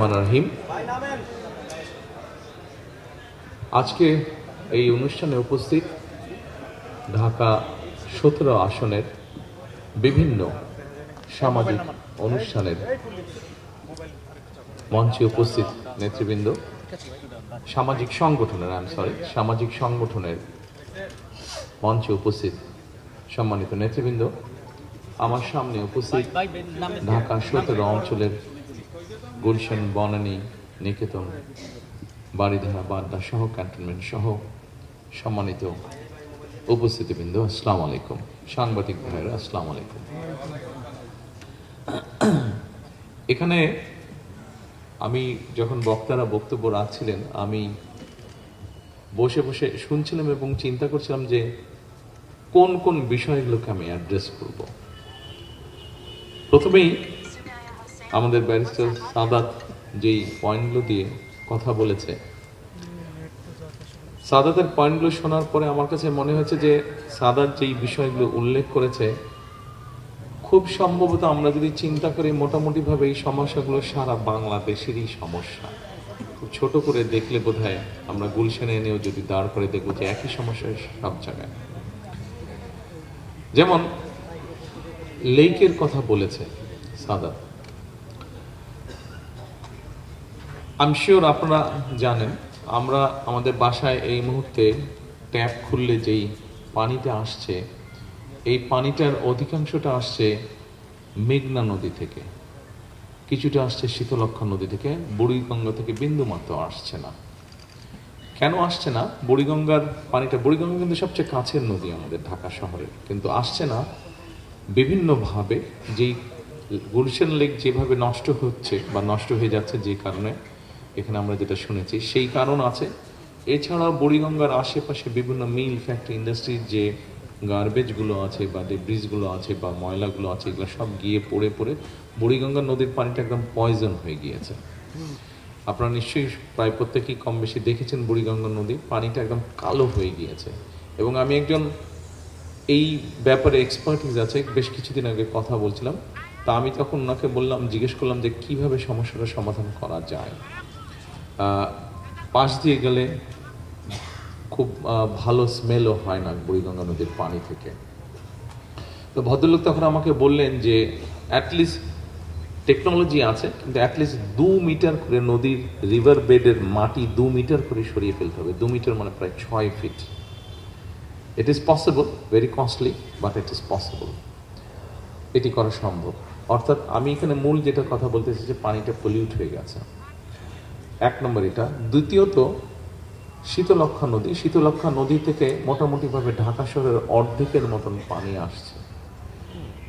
রহমানির রহিম। আজকে এই অনুষ্ঠানে উপস্থিত ঢাকা 17 আসনের বিভিন্ন সামাজিক অনুষ্ঠানের মঞ্চে উপস্থিত নেতৃবৃন্দ, সামাজিক সংগঠনের মঞ্চে উপস্থিত সম্মানিত নেতৃবৃন্দ, আমার সামনে উপস্থিত ঢাকা 17 অঞ্চলের গুলশান, বনানী, নিকেতন, বারিধারা, বাড্ডা সহ ক্যান্টনমেন্ট সহ সম্মানিত উপস্থিতিবৃন্দ, আসসালামু আলাইকুম। সাংবাদিক ভাইয়েরা, আসসালামু আলাইকুম। এখানে আমি যখন বক্তারা বক্তব্য রাখছিলেন, আমি বসে বসে শুনছিলাম এবং চিন্তা করছিলাম যে কোন কোন বিষয়গুলোকে আমি অ্যাড্রেস করব। প্রথমেই আমাদের ব্যারিস্টার সাদাত যেই পয়েন্টগুলো দিয়ে কথা বলেছে, সাদাতের পয়েন্টগুলো শোনার পরে আমার কাছে মনে হয়েছে যে সাদাত যেই বিষয়গুলো উল্লেখ করেছে, খুব সম্ভবত আমরা যদি চিন্তা করি মোটামুটিভাবে এই সমস্যাগুলো সারা বাংলাদেশেরই সমস্যা। খুব ছোট করে দেখলে বোধহয় আমরা গুলশানে এনেও যদি দাঁড় করে দেখবো যে একই সমস্যা সব জায়গায়। যেমন লেকের কথা বলেছে সাদাত, আমি শিওর আপনারা জানেন, আমরা আমাদের বাসায় এই মুহূর্তে ট্যাপ খুললে যেই পানিটা আসছে, এই পানিটার অধিকাংশটা আসছে মেঘনা নদী থেকে, কিছুটা আসছে শীতলক্ষ্যা নদী থেকে, বুড়িগঙ্গা থেকে বিন্দুমাত্র আসছে না। কেন আসছে না? বুড়িগঙ্গার পানিটা, বুড়িগঙ্গা কিন্তু সবচেয়ে কাছের নদী আমাদের ঢাকা শহরের, কিন্তু আসছে না বিভিন্নভাবে। যেই গুলশান লেক যেভাবে নষ্ট হচ্ছে বা নষ্ট হয়ে যাচ্ছে, যে কারণে এখানে আমরা যেটা শুনেছি সেই কারণ আছে। এছাড়া বুড়িগঙ্গার আশেপাশে বিভিন্ন মিল, ফ্যাক্টরি, ইন্ডাস্ট্রির যে গার্বেজগুলো আছে বা ডেব্রিজগুলো আছে বা ময়লাগুলো আছে, এগুলো সব গিয়ে পড়ে পড়ে বুড়িগঙ্গা নদীর পানিটা একদম পয়জন হয়ে গিয়েছে। আপনারা নিশ্চয়ই প্রায় প্রত্যেকেই কম বেশি দেখেছেন বুড়িগঙ্গা নদীর পানিটা একদম কালো হয়ে গিয়েছে। এবং আমি একজন এই ব্যাপারে এক্সপার্টিস আছে, বেশ কিছুদিন আগে কথা বলছিলাম, তা আমি তখন ওনাকে বললাম, জিজ্ঞেস করলাম যে কিভাবে সমস্যাটা সমাধান করা যায়। পাশ দিয়ে গেলে খুব ভালো স্মেলও হয় না বুড়িগঙ্গা নদীর পানি থেকে। তো ভদ্রলোক তখন আমাকে বললেন যে অ্যাটলিস্ট টেকনোলজি আছে, কিন্তু অ্যাটলিস্ট 2 মিটার করে নদীর রিভার বেডের মাটি 2 মিটার করে সরিয়ে ফেলতে হবে। 2 মিটার মানে প্রায় 6 feet. It is possible, very costly, but it is possible. এটি করা সম্ভব। অর্থাৎ আমি এখানে মূল যেটা কথা বলতেছি যে পানিটা পলিউট হয়ে গেছে, এক নম্বর এটা। দ্বিতীয়ত শীতলক্ষ্যা নদী থেকে মোটামুটিভাবে ঢাকা শহরের অর্ধেকের মতন পানি আসছে।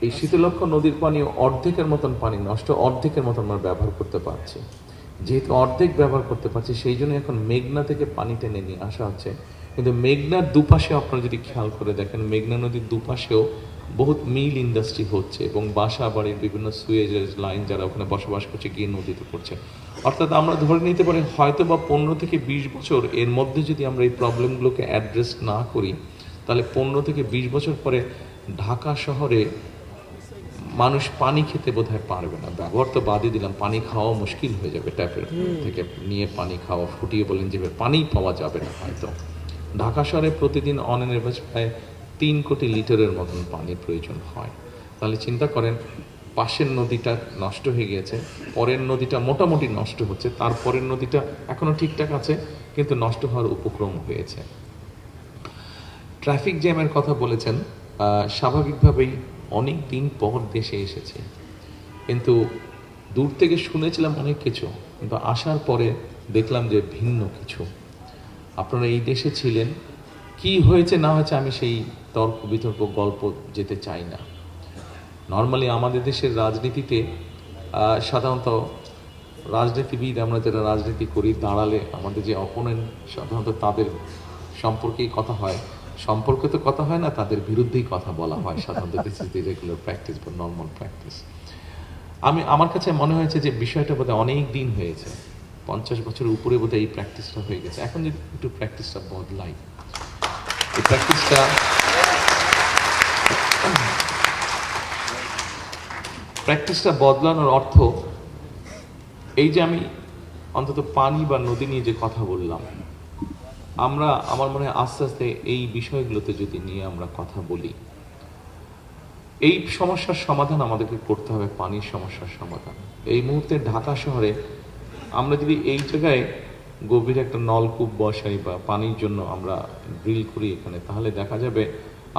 এই শীতলক্ষ্যা নদীর পানি অর্ধেকের মতন পানি নষ্ট, অর্ধেকের মতন আমরা ব্যবহার করতে পারছি। যেহেতু অর্ধেক ব্যবহার করতে পারছি, সেই জন্য এখন মেঘনা থেকে পানি টেনে নিয়ে আসা হচ্ছে। কিন্তু মেঘনার দুপাশে আপনারা যদি খেয়াল করে দেখেন, মেঘনা নদীর দুপাশেও বহুত মিল ইন্ডাস্ট্রি হচ্ছে এবং বাসা বাড়ির বিভিন্ন সুয়েজের লাইন যারা ওখানে বসবাস করছে গিয়ে নদীতে পড়ছে। অর্থাৎ আমরা ধরে নিতে পারি হয়তো বা 15 থেকে 20 বছর এর মধ্যে যদি আমরা এই প্রবলেমগুলোকে অ্যাড্রেস না করি, তাহলে 15 থেকে 20 বছর পরে ঢাকা শহরে মানুষ পানি খেতে বোধহয় পারবে না। ব্যবহার তো বাদই দিলাম, পানি খাওয়া মুশকিল হয়ে যাবে। ট্যাপের থেকে নিয়ে পানি খাওয়া, ফুটিয়ে বলেন যে পানি পাওয়া যাবে না হয়তো। ঢাকা শহরে প্রতিদিন অন অ্যান এভারেজ প্রায় 3 কোটি লিটারের মতন পানির প্রয়োজন হয়। তাহলে চিন্তা করেন, পাশের নদীটা নষ্ট হয়ে গিয়েছে, পরের নদীটা মোটামুটি নষ্ট হচ্ছে, তারপরের নদীটা এখনো ঠিকঠাক আছে কিন্তু নষ্ট হওয়ার উপক্রম হয়েছে। ট্রাফিক জ্যামের কথা বলেছেন, স্বাভাবিকভাবেই অনেক দিন পর দেশে এসেছে, কিন্তু দূর থেকে শুনেছিলাম অনেক কিছু, কিন্তু আসার পরে দেখলাম যে ভিন্ন কিছু। আপনারা এই দেশে ছিলেন, কি হয়েছে না হয়েছে আমি সেই তর্ক বিতর্ক গল্প যেতে চাই না। নর্মালি আমাদের দেশের রাজনীতিতে সাধারণত রাজনীতিবিদ, আমরা যারা রাজনীতি করি, দাঁড়ালে আমাদের যে অপোনেন্ট, সাধারণত তাদের সম্পর্কেই কথা হয়। সম্পর্কে তো কথা হয় না, তাদের বিরুদ্ধেই কথা বলা হয় সাধারণত। This is the regular practice বা নর্মাল প্র্যাকটিস। আমার কাছে মনে হয়েছে যে বিষয়টা বোধহয় অনেক দিন হয়েছে, 50 বছরের উপরে বোধহয় এই প্র্যাকটিসটা হয়ে গেছে। এখন যদি একটু প্র্যাকটিসটা বদলাই, এই প্র্যাকটিসটা বদলানোর অর্থ এই যে আমি অন্তত পানি বা নদী নিয়ে যে কথা বললাম, আমার মনে হয় আস্তে আস্তে এই বিষয়গুলোতে যদি নিয়ে আমরা কথা বলি, এই সমস্যার সমাধান আমাদেরকে করতে হবে, পানির সমস্যার সমাধান। এই মুহূর্তে ঢাকা শহরে আমরা যদি এই জায়গায় গভীর একটা নলকূপ বসাই বা পানির জন্য আমরা ড্রিল করি এখানে, তাহলে দেখা যাবে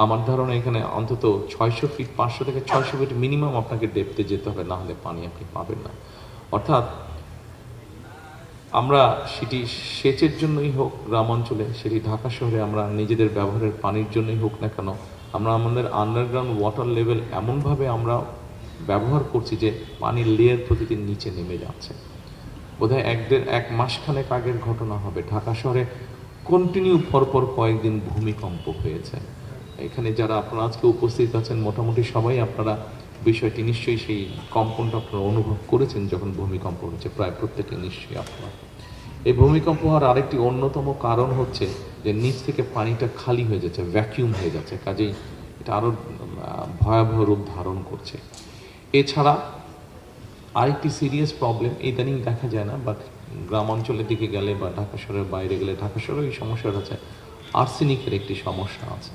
আমার ধারণা এখানে অন্তত 600 ফিট, 500 থেকে 600 ফিট মিনিমাম আপনাকে ডেপথে যেতে হবে, না হলে পানি আপনি পাবেন না। অর্থাৎ আমরা সেটি সেচের জন্যই হোক গ্রামাঞ্চলে, সেটি ঢাকা শহরে আমরা নিজেদের ব্যবহারের পানির জন্যই হোক না কেন, আমরা আমাদের আন্ডারগ্রাউন্ড ওয়াটার লেভেল এমনভাবে আমরা ব্যবহার করছি যে পানির লেয়ার প্রতিদিন নিচে নেমে যাচ্ছে। বোধহয় এক মাসখানেক আগের ঘটনা হবে, ঢাকা শহরে কন্টিনিউ পরপর কয়েকদিন ভূমিকম্প হয়েছে। এখানে যারা আপনারা আজকে উপস্থিত আছেন মোটামুটি সবাই আপনারা বিষয়টি নিশ্চয়ই সেই কম্পনটা আপনারা অনুভব করেছেন যখন ভূমিকম্প হচ্ছে, প্রায় প্রত্যেকে নিশ্চয়ই আপনারা। এই ভূমিকম্প হওয়ার আরেকটি অন্যতম কারণ হচ্ছে যে নিচ থেকে পানিটা খালি হয়ে যাচ্ছে, ভ্যাকিউম হয়ে যাচ্ছে, কাজেই এটা আরও ভয়াবহ রূপ ধারণ করছে। এছাড়া আরেকটি সিরিয়াস প্রবলেম ইদানিং দেখা যায় না, বাট গ্রাম অঞ্চলের দিকে গেলে বা ঢাকা শহরের বাইরে গেলে, ঢাকা শহরে এই সমস্যাটা আছে, আর্সেনিকের একটি সমস্যা আছে।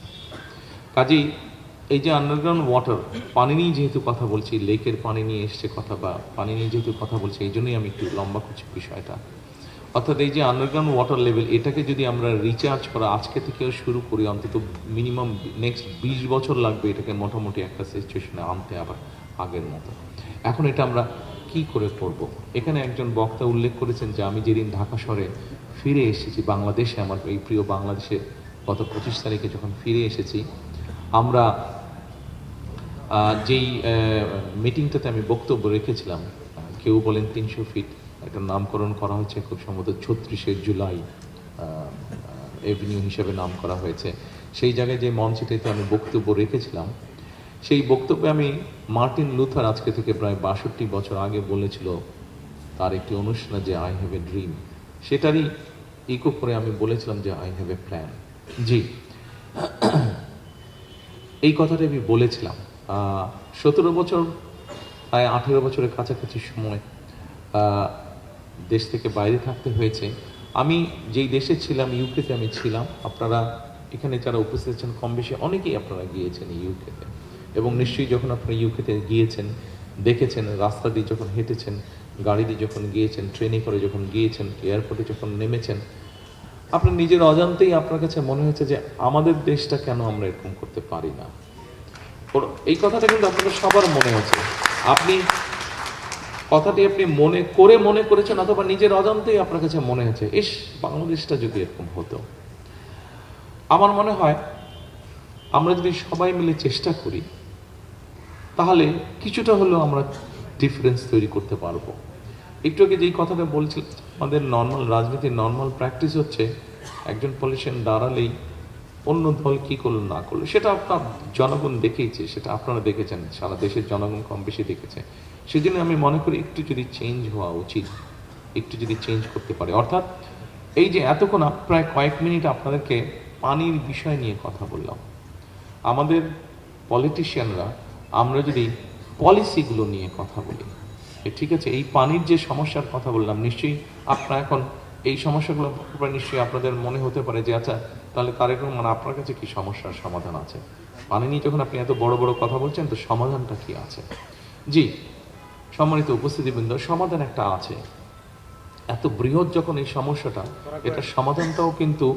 কাজেই এই যে আন্ডারগ্রাউন্ড ওয়াটার, পানি নিয়ে যেহেতু কথা বলছি, লেকের পানি নিয়ে এসছে কথা, বা পানি নিয়ে যেহেতু কথা বলছি, এই জন্যই আমি একটু লম্বা করছি বিষয়টা। অর্থাৎ এই যে আন্ডারগ্রাউন্ড ওয়াটার লেভেল, এটাকে যদি আমরা রিচার্জ করা আজকে থেকেও শুরু করি, অন্তত মিনিমাম নেক্সট 20 বছর লাগবে এটাকে মোটামুটি একটা সিচুয়েশনে আনতে আবার আগের মতো। এখন এটা আমরা কি করে করব? এখানে একজন বক্তা উল্লেখ করেছেন যে আমি যেদিন ঢাকা শহরে ফিরে এসেছি বাংলাদেশে, আমার এই প্রিয় বাংলাদেশে গত 25 তারিখে যখন ফিরে এসেছি, আমরা যেই মিটিংটাতে আমি বক্তব্য রেখেছিলাম, কেউ বলেন 300 ফিট, একটা নামকরণ করা হয়েছে খুব সম্ভবত 36শে জুলাই এভিনিউ হিসেবে নাম করা হয়েছে। সেই জায়গায় যে মঞ্চটিতে আমি বক্তব্য রেখেছিলাম, সেই বক্তব্যে আমি মার্টিন লুথার আজকে থেকে প্রায় 62 বছর আগে বলেছিল তার একটি অনুষ্ঠানে যে আই হ্যাভ এ ড্রিম, সেটারই ইকো করে আমি বলেছিলাম যে আই হ্যাভ এ প্ল্যান। জি, এই কথাটা আমি বলেছিলাম 17 বছর, প্রায় 18 বছরের কাছাকাছি সময় দেশ থেকে বাইরে থাকতে হয়েছে। আমি যেই দেশে ছিলাম, ইউকেতে আমি ছিলাম, আপনারা এখানে যারা উপস্থিত আছেন কম বেশি অনেকেই আপনারা গিয়েছেন ইউকেতে, এবং নিশ্চয়ই যখন আপনারা ইউকেতে গিয়েছেন, দেখেছেন রাস্তা দিয়ে যখন হেঁটেছেন, গাড়ি দিয়ে যখন গিয়েছেন, ট্রেনে করে যখন গিয়েছেন, এয়ারপোর্টে যখন নেমেছেন, আপনার নিজের অজান্তেই আপনার কাছে মনে হয়েছে যে আমাদের দেশটা কেন আমরা এরকম করতে পারি না। এই কথাটা কিন্তু আপনাদের সবার মনে হচ্ছে, আপনি কথাটি আপনি মনে করেছেন, অথবা নিজের অজান্তেই আপনার কাছে মনে হচ্ছে ইস, বাংলাদেশটা যদি এরকম হতো। আমার মনে হয় আমরা যদি সবাই মিলে চেষ্টা করি, তাহলে কিছুটা হলেও আমরা ডিফারেন্স তৈরি করতে পারবো। একটু আগে যেই কথাটা বলছিলাম, আমাদের নর্মাল রাজনীতির নর্মাল প্র্যাকটিস হচ্ছে একজন পলিটিশিয়ান দাঁড়ালেই অন্য দল কি করলো না করলো সেটা আপনার জনগণ দেখেইছে, সেটা আপনারা দেখেছেন, সারা দেশের জনগণ কম বেশি দেখেছে। সেই জন্য আমি মনে করি একটু যদি চেঞ্জ হওয়া উচিত, একটু যদি চেঞ্জ করতে পারে। অর্থাৎ এই যে এতক্ষণ প্রায় কয়েক মিনিট আপনাদেরকে পানির বিষয় নিয়ে কথা বললাম, আমাদের পলিটিশিয়ানরা আমরা যদি পলিসিগুলো নিয়ে কথা বলি, ঠিক আছে, এই পানির যে সমস্যার কথা বললাম, নিশ্চয়ই আপনারা এখন এই সমস্যাগুলো নিশ্চয়ই আপনাদের মনে হতে পারে যে আচ্ছা তাহলে তারেক রহমান আপনার কাছে কি সমস্যার সমাধান আছে? পানি নিয়ে যখন আপনি এত বড় বড় কথা বলছেন, তো সমাধানটা কি আছে? জি, সম্মানিত উপস্থিতিবৃন্দ, সমাধান একটা আছে। এত বৃহৎ যখন এই সমস্যাটা, এটা সমাধানটাও কিন্তু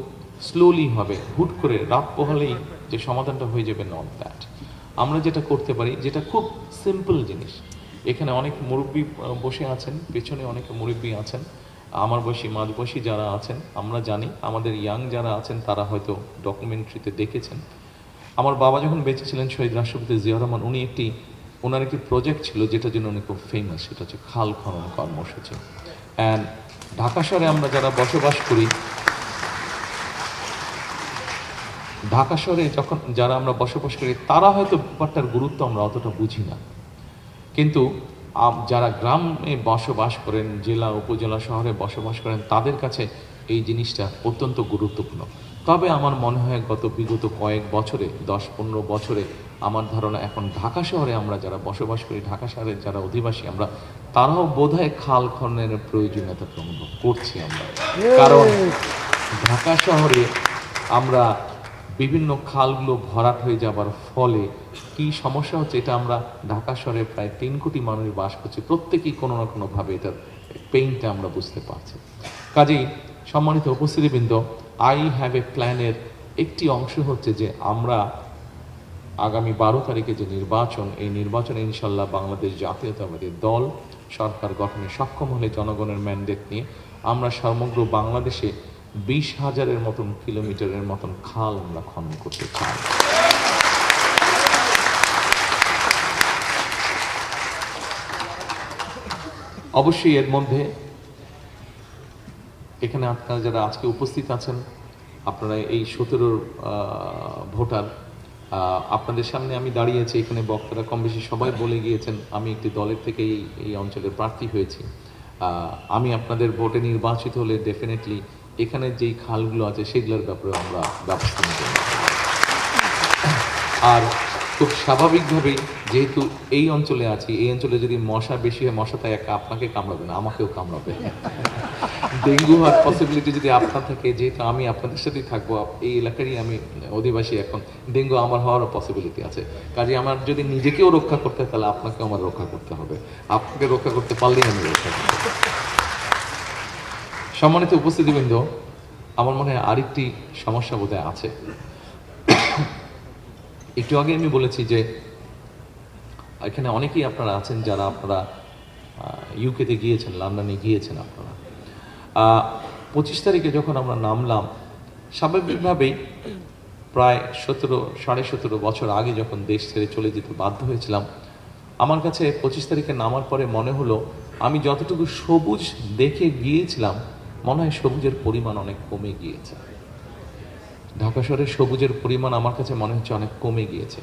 স্লোলি হবে, হুট করে রাত পোহালেই যে সমাধানটা হয়ে যাবে, নট দ্যাট। আমরা যেটা করতে পারি, যেটা খুব সিম্পল জিনিস, এখানে অনেক মুরব্বী বসে আছেন, পেছনে অনেক মুরব্বী আছেন, আমার বয়সী মাঝবয়সী যারা আছেন, আমরা জানি, আমাদের ইয়াং যারা আছেন তারা হয়তো ডকুমেন্টারিতে দেখেছেন। আমার বাবা যখন বেঁচে ছিলেন, শহীদ রাষ্ট্রপতি জিয়া রহমান, ওনার একটি প্রজেক্ট ছিল যেটার জন্য উনি খুব ফেমাস, সেটা হচ্ছে খাল খনন কর্মসূচি। অ্যান্ড ঢাকা শহরে আমরা যারা বসবাস করি, ঢাকা শহরে যখন যারা আমরা বসবাস করি, তারা হয়তো ব্যাপারটার গুরুত্ব আমরা অতটা বুঝি না, কিন্তু যারা গ্রামে বসবাস করেন, জেলা উপজেলা শহরে বসবাস করেন, তাদের কাছে এই জিনিসটা অত্যন্ত গুরুত্বপূর্ণ। তবে আমার মনে হয় বিগত কয়েক বছরে 10-15 বছরে আমার ধারণা এখন ঢাকা শহরে আমরা যারা বসবাস করি, ঢাকা শহরের যারা অধিবাসী আমরা, তারাও বোধহয় খাল খননের প্রয়োজনীয়তা অনুভব করছি আমরা। কারণ ঢাকা শহরে আমরা বিভিন্ন খালগুলো ভরাট হয়ে যাবার ফলে কি সমস্যা হচ্ছে, এটা আমরা ঢাকা শহরে প্রায় 3 কোটি মানুষ বাস করছি, প্রত্যেকেই কোনো না কোনোভাবে এটার পেইনটা আমরা বুঝতে পারছি। কাজেই সম্মানিত উপস্থিতিবৃন্দ, আই হ্যাভ এ প্ল্যানের একটি অংশ হচ্ছে যে আমরা আগামী 12 তারিখে যে নির্বাচন, এই নির্বাচনে ইনশাল্লাহ বাংলাদেশ জাতীয়তাবাদী দল সরকার গঠনে সক্ষম হলে জনগণের ম্যান্ডেট নিয়ে আমরা সমগ্র বাংলাদেশে 20,000-এর মতন কিলোমিটারের মতন খাল আমরা খনন করতে চাই। অবশ্যই এর মধ্যে এখানে আপনারা যারা আজকে উপস্থিত আছেন, আপনারা এই 17 ভোটার, আপনাদের সামনে আমি দাঁড়িয়েছি, এখানে বক্তারা কম বেশি সবাই বলে গিয়েছেন আমি একটি দলের থেকে এই অঞ্চলের প্রার্থী হয়েছি। আমি আপনাদের ভোটে নির্বাচিত হলে ডেফিনেটলি এখানে যেই খালগুলো আছে সেগুলোর ব্যাপারে আমরা ব্যবস্থা নেব। আর খুব স্বাভাবিকভাবেই যেহেতু এই অঞ্চলে আছি, এই অঞ্চলে যদি মশা বেশি হয়, মশা তাই একা আপনাকে কামড়াবে না, আমাকেও কামড়াবে। ডেঙ্গু হওয়ার পসিবিলিটি যদি আপনার থাকে, যেহেতু আমি আপনাদের সাথেই থাকবো, এই এলাকারই আমি অধিবাসী, এখন ডেঙ্গু আমার হওয়ারও পসিবিলিটি আছে। কাজে আমার যদি নিজেকেও রক্ষা করতে হয়, তাহলে আপনাকেও আমার রক্ষা করতে হবে। আপনাকে রক্ষা করতে পারলেই আমি রক্ষা করব। সম্মানিত উপস্থিতিবৃন্দ, আমার মনে হয় আরেকটি সমস্যা বোধহয় আছে। একটু আগে আমি বলেছি যে এখানে অনেকেই আপনারা আছেন যারা আপনারা ইউকেতে গিয়েছেন, লন্ডনে গিয়েছেন। আপনারা 25 তারিখে যখন আমরা নামলাম, স্বাভাবিকভাবেই প্রায় 17 বছর আগে যখন দেশ ছেড়ে চলে যেতে বাধ্য হয়েছিলাম, আমার কাছে 25 তারিখে নামার পরে মনে হলো আমি যতটুকু সবুজ দেখে গিয়েছিলাম, মনে হয় সবুজের পরিমাণ অনেক কমে গিয়েছে। ঢাকা শহরের সবুজের পরিমাণ আমার কাছে মনে হচ্ছে অনেক কমে গিয়েছে।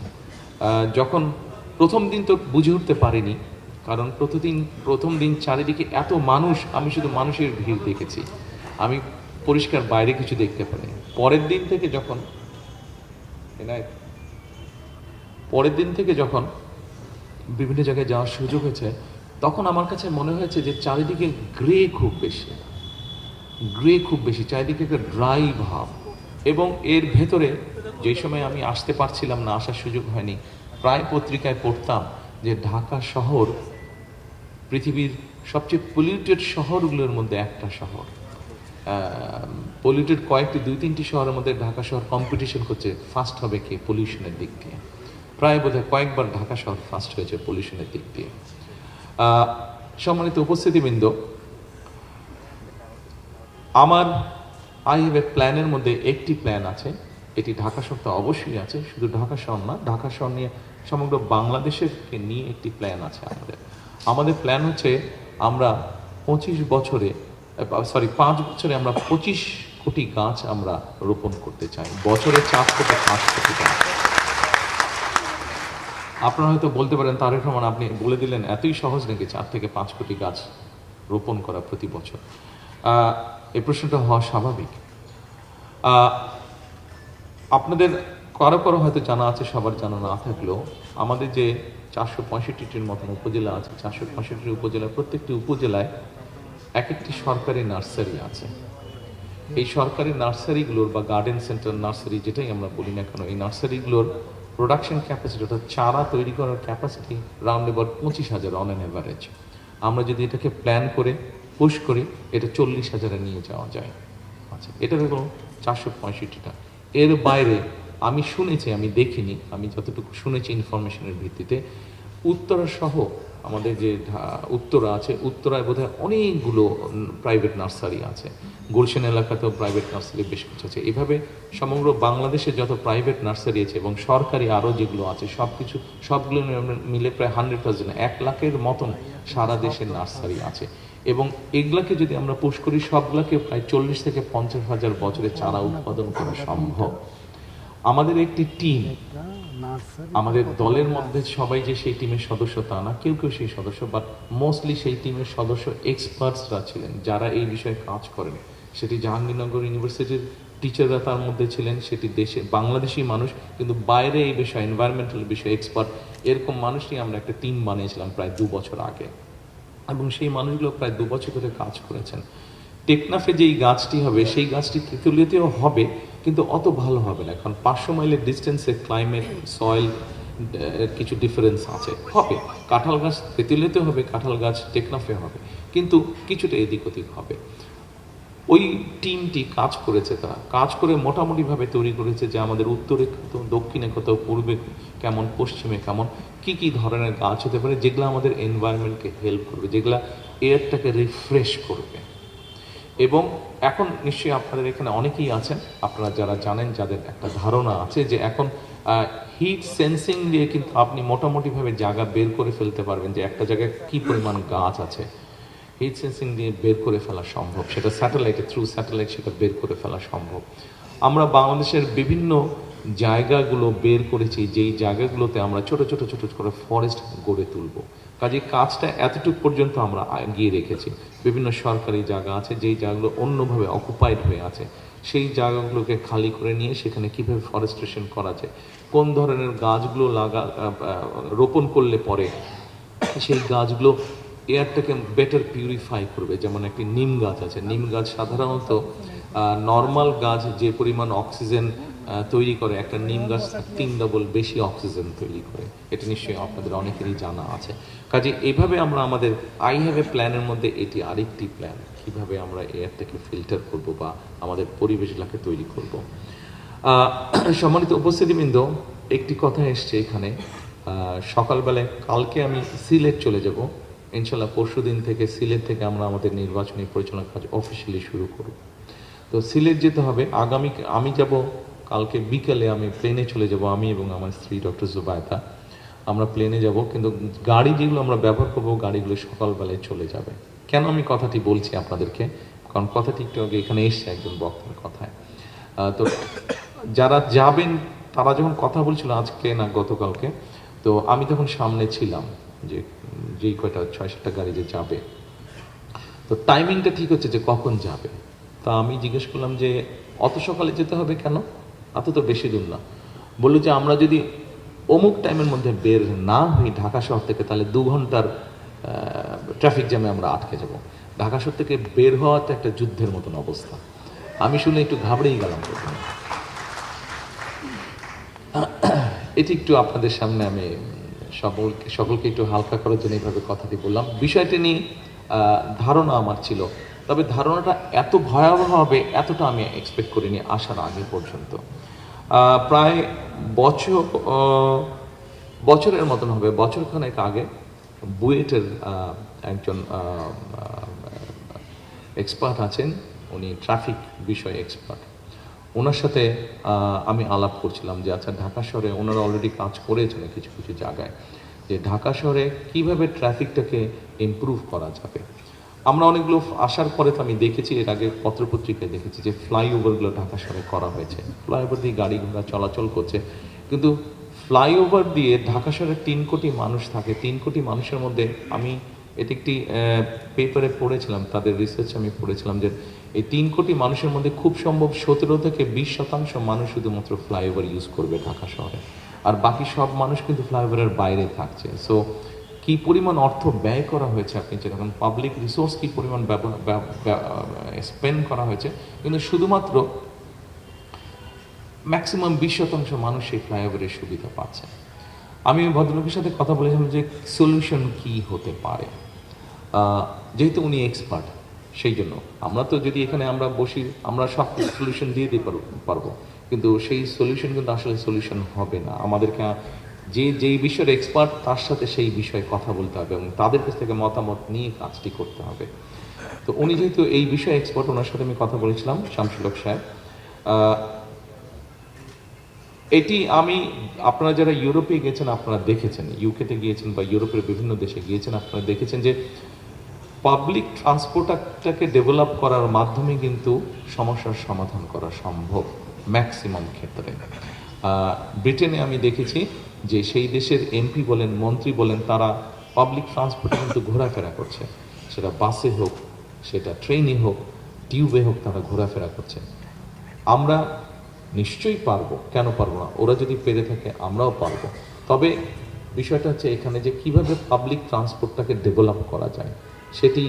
যখন প্রথম দিন তো বুঝে উঠতে পারিনি, কারণ প্রথম দিন চারিদিকে এত মানুষ, আমি শুধু মানুষের ভিড় দেখেছি, আমি পরিষ্কার বাইরে কিছু দেখতে পারিনি। পরের দিন থেকে যখন বিভিন্ন জায়গায় যাওয়ার সুযোগ হয়েছে, তখন আমার কাছে মনে হয়েছে যে চারিদিকে গ্রে খুব বেশি, চারিদিকে একটা ড্রাই ভাব। এবং এর ভেতরে যে সময় আমি আসতে পারছিলাম না, আসার সুযোগ হয়নি, প্রায় পত্রিকায় পড়তাম যে ঢাকা শহর পৃথিবীর সবচেয়ে পলিউটেড শহরগুলোর মধ্যে একটা শহর। পলিউটেড কয়েকটি 2-3টি শহরের মধ্যে ঢাকা শহর কম্পিটিশন করছে ফার্স্ট হবে কে পলিউশনের দিক দিয়ে। প্রায় বোধহয় কয়েকবার ঢাকা শহর ফার্স্ট হয়েছে পলিউশনের দিক দিয়ে। সম্মানিত উপস্থিতিবৃন্দ, আমার আই হ্যাভ এ প্ল্যানের মধ্যে একটি প্ল্যান আছে, এটি ঢাকা শহর তো অবশ্যই আছে, শুধু ঢাকা শহর না, ঢাকা শহর নিয়ে সমগ্র বাংলাদেশকে নিয়ে একটি প্ল্যান আছে আমাদের প্ল্যান হচ্ছে আমরা 5 বছরে আমরা 25 কোটি গাছ আমরা রোপণ করতে চাই, বছরে 4 থেকে 5 কোটি গাছ। আপনারা হয়তো বলতে পারেন তারেক রহমান আপনি বলে দিলেন, এতই সহজ নাকি 4 থেকে 5 কোটি গাছ রোপণ করা প্রতি বছর? এই প্রশ্নটা হওয়া স্বাভাবিক। আপনাদের কারো হয়তো জানা আছে, সবার জানা না থাকলেও আমাদের যে 465টির মতন উপজেলা আছে, 465টি উপজেলার প্রত্যেকটি উপজেলায় একটি সরকারি নার্সারি আছে। এই সরকারি নার্সারিগুলোর বা গার্ডেন সেন্টার নার্সারি যেটাই আমরা বলি না কেন, এই নার্সারিগুলোর প্রোডাকশন ক্যাপাসিটি, অর্থাৎ চারা তৈরি করার capacity round about 25,000 on an average. আমরা যদি এটাকে প্ল্যান করে পুশ করি, এটা 40,000-এ নিয়ে যাওয়া যায়। আচ্ছা, এটা হলো 465টা। এর বাইরে আমি শুনেছি, আমি দেখিনি, আমি যতটুকু শুনেছি ইনফরমেশনের ভিত্তিতে, উত্তরা সহ আমাদের যে উত্তরা আছে, উত্তরায় বোধহয় অনেকগুলো প্রাইভেট নার্সারি আছে, গুলশান এলাকাতেও প্রাইভেট নার্সারি বেশ কিছু আছে। এভাবে সমগ্র বাংলাদেশে যত প্রাইভেট নার্সারি আছে এবং সরকারি আরও যেগুলো আছে সবগুলো মিলে প্রায় 100,000, 1 লাখের মতন সারা দেশের নার্সারি আছে। এবং এগুলাকে যদি আমরা পুশ করি, সবগুলাকে প্রায় 40 থেকে 50,000 বছরে চারা উৎপাদন করা সম্ভব। আমাদের একটি টিম, আমাদের দলের মধ্যে সবাই যে সেই টিমের সদস্য তা না, কেউ সেই সদস্য, বাট মোস্টলি সেই টিমের সদস্য এক্সপার্টসরা ছিলেন যারা এই বিষয়ে কাজ করেন। সেটি জাহাঙ্গীরনগর ইউনিভার্সিটির টিচাররা তার মধ্যে ছিলেন, সেটি দেশে বাংলাদেশি মানুষ, কিন্তু বাইরে এই বিষয়ে এনভায়রনমেন্টাল বিষয়ে এক্সপার্ট, এরকম মানুষ নিয়ে আমরা একটা টিম বানিয়েছিলাম প্রায় 2 বছর আগে, এবং সেই মানুষগুলো প্রায় 2 বছর ধরে কাজ করেছেন। টেকনাফে যেই গাছটি হবে সেই গাছটি তেঁতুলিয়াতেও হবে, কিন্তু অত ভালো হবে না, কারণ 500 মাইলের ডিস্টেন্সে ক্লাইমেট, সয়েল কিছু ডিফারেন্স আছে। হবে কাঁঠাল গাছ তেঁতুলিয়াতে হবে, কাঁঠাল গাছ টেকনাফে হবে, কিন্তু কিছুটা এদিক ওদিক হবে। ওই টিমটি কাজ করেছে, তারা কাজ করে মোটামুটিভাবে তৈরি করেছে যে আমাদের উত্তরে কত, দক্ষিণে কত, পূর্বে কেমন, পশ্চিমে কেমন, কি কি ধরনের গাছ হতে পারে যেগুলো আমাদের এনভায়রনমেন্টকে হেল্প করবে, যেগুলো এয়ারটাকে রিফ্রেশ করবে। এবং এখন নিশ্চয়ই আপনাদের এখানে অনেকেই আছেন, আপনারা যারা জানেন, যাদের একটা ধারণা আছে যে এখন হিট সেন্সিং দিয়ে কিন্তু আপনি মোটামুটিভাবে জায়গা বের করে ফেলতে পারবেন যে একটা জায়গায় কী পরিমাণ গাছ আছে। হিট সেন্সিং দিয়ে বের করে ফেলা সম্ভব, সেটা স্যাটেলাইটে, থ্রু স্যাটেলাইট সেটা বের করে ফেলা সম্ভব। আমরা বাংলাদেশের বিভিন্ন জায়গাগুলো বের করেছি, যেই জায়গাগুলোতে আমরা ছোট ছোট ছোট করে ফরেস্ট গড়ে তুলব। কাজে কাজটা এতটুকু পর্যন্ত আমরা এগিয়ে রেখেছি। বিভিন্ন সরকারি জায়গা আছে যেই জায়গাগুলো অন্যভাবে অকুপাইড হয়ে আছে, সেই জায়গাগুলোকে খালি করে নিয়ে সেখানে কীভাবে ফরেস্টেশন করা যায়, কোন ধরনের গাছগুলো রোপণ করলে পরে সেই গাছগুলো এয়ারটাকে বেটার পিউরিফাই করবে। যেমন একটি নিম গাছ আছে, নিম গাছ সাধারণত নর্মাল গাছ যে পরিমাণ অক্সিজেন তৈরি করে, একটা নিম গাছ 3 ডবল বেশি অক্সিজেন তৈরি করে, এটা নিশ্চয়ই আপনাদের অনেকেরই জানা আছে। কাজে এভাবে আমরা আমাদের আই হ্যাভ এ প্ল্যানের মধ্যে এটি আরেকটি প্ল্যান, কীভাবে আমরা এয়ারটাকে ফিল্টার করব বা আমাদের পরিবেশগুলোকে তৈরি করব। সম্মানিত উপস্থিতিবৃন্দ, একটি কথা এসছে এখানে, সকালবেলায় কালকে আমি সিলেট চলে যাব, ইনশাল্লাহ পরশুদিন থেকে সিলেট থেকে আমরা আমাদের নির্বাচনী পরিচালনার কাজ অফিসিয়ালি শুরু করব। তো সিলেট যেতে হবে, আমি যাব কালকে বিকেলে, আমি প্লেনে চলে যাব, আমি এবং আমার স্ত্রী ডক্টর জুবায়দা, আমরা প্লেনে যাব, কিন্তু গাড়ি যেগুলো আমরা ব্যবহার করব গাড়িগুলো সকালবেলায় চলে যাবে। কেন আমি কথাটি বলছি আপনাদেরকে, কারণ কথাটি একটু আগে এখানে এসছে একজন বক্তার কথায়। তো যারা যাবেন তারা যখন কথা বলছিল আজকে না গতকালকে, তো আমি তখন সামনে ছিলাম যে যেই কয়টা 6-7টা গাড়ি যে যাবে, তো টাইমিংটা ঠিক হচ্ছে যে কখন যাবে। তা আমি জিজ্ঞেস করলাম যে অত সকালে যেতে হবে কেন, এত তো বেশি দূর না। বললো যে আমরা যদি অমুক টাইমের মধ্যে বের না হই ঢাকা শহর থেকে, তাহলে 2 ঘন্টার ট্রাফিক জ্যামে আমরা আটকে যাব। ঢাকা শহর থেকে বের হওয়াটা একটা যুদ্ধের মতন অবস্থা। আমি শুনে একটু ঘাবড়েই গেলাম প্রথমে। এটি একটু আপনাদের সামনে আমি সকলকে একটু হালকা করার জন্য এইভাবে কথাটি বললাম। বিষয়টি নিয়ে ধারণা আমার ছিল, তবে ধারণাটা এত ভয়াবহ হবে এতটা আমি এক্সপেক্ট করিনি আসার আগে পর্যন্ত। প্রায় বছরের মতন হবে, বছরখানেক আগে বুয়েটের একজন এক্সপার্ট আছেন, উনি ট্রাফিক বিষয়ে এক্সপার্ট, ওনার সাথে আমি আলাপ করছিলাম যে আচ্ছা ঢাকা শহরে ওনারা অলরেডি কাজ করেছেন কিছু কিছু জায়গায়, যে ঢাকা শহরে কীভাবে ট্রাফিকটাকে ইমপ্রুভ করা যাবে। আমরা অনেকগুলো আসার পরে তো আমি দেখেছি, এর আগে পত্রপত্রিকায় দেখেছি যে ফ্লাইওভারগুলো ঢাকা শহরে করা হয়েছে, ফ্লাইওভার দিয়ে গাড়ি ঘোড়া চলাচল করছে, কিন্তু ফ্লাইওভার দিয়ে ঢাকা শহরে 3 কোটি মানুষ থাকে, 3 কোটি মানুষের মধ্যে আমি এটি একটি পেপারে পড়েছিলাম, তাদের রিসার্চ আমি পড়েছিলাম যে এই 3 কোটি মানুষের মধ্যে খুব সম্ভব 17 থেকে 20% মানুষ শুধুমাত্র ফ্লাইওভার ইউজ করবে ঢাকা শহরে, আর বাকি সব মানুষ কিন্তু ফ্লাইওভারের বাইরে থাকছে। সো কি পরিমাণ অর্থ ব্যয় করা হয়েছে, আপনি যেরকম পাবলিক রিসোর্স কি পরিমাণ স্পেন্ড করা হয়েছে, কিন্তু শুধুমাত্র ম্যাক্সিমাম 20% মানুষ এই ফ্লাইওভারের সুবিধা পাচ্ছে। আমি ভদ্রলোকের সাথে কথা বলেছিলাম যে সলিউশন কি হতে পারে, যেহেতু উনি এক্সপার্ট, সেই জন্য আমরা তো যদি এখানে আমরা বসি আমরা সব সলিউশন দিয়ে দিতে পারবো, কিন্তু সেই সলিউশন কিন্তু আসলে সলিউশন হবে না। আমাদেরকে যেই বিষয়ের এক্সপার্ট তার সাথে সেই বিষয়ে কথা বলতে হবে এবং তাদের কাছ থেকে মতামত নিয়ে কাজটি করতে হবে। তো উনি যেহেতু এই বিষয়ে এক্সপার্ট, ওনার সাথে আমি কথা বলেছিলাম, শামসুল হক সাহেব। এটি আমি, আপনারা যারা ইউরোপে গেছেন আপনারা দেখেছেন, ইউকেতে গিয়েছেন বা ইউরোপের বিভিন্ন দেশে গিয়েছেন, আপনারা দেখেছেন যে পাবলিক ট্রান্সপোর্টটাকে ডেভেলপ করার মাধ্যমে কিন্তু সমস্যার সমাধান করা সম্ভব ম্যাক্সিমাম ক্ষেত্রে। ব্রিটেনে আমি দেখেছি যে সেই দেশের এমপি বলেন, মন্ত্রী বলেন, তারা পাবলিক ট্রান্সপোর্টে কিন্তু ঘোরাফেরা করছে, সেটা বাসে হোক, সেটা ট্রেনে হোক, টিউবে হোক, তারা ঘোরাফেরা করছে। আমরা নিশ্চয়ই পারবো, কেন পারবো না? ওরা যদি পেরে থাকে আমরাও পারবো। তবে বিষয়টা হচ্ছে এখানে যে কিভাবে পাবলিক ট্রান্সপোর্টটাকে ডেভেলপ করা যায়, সেটি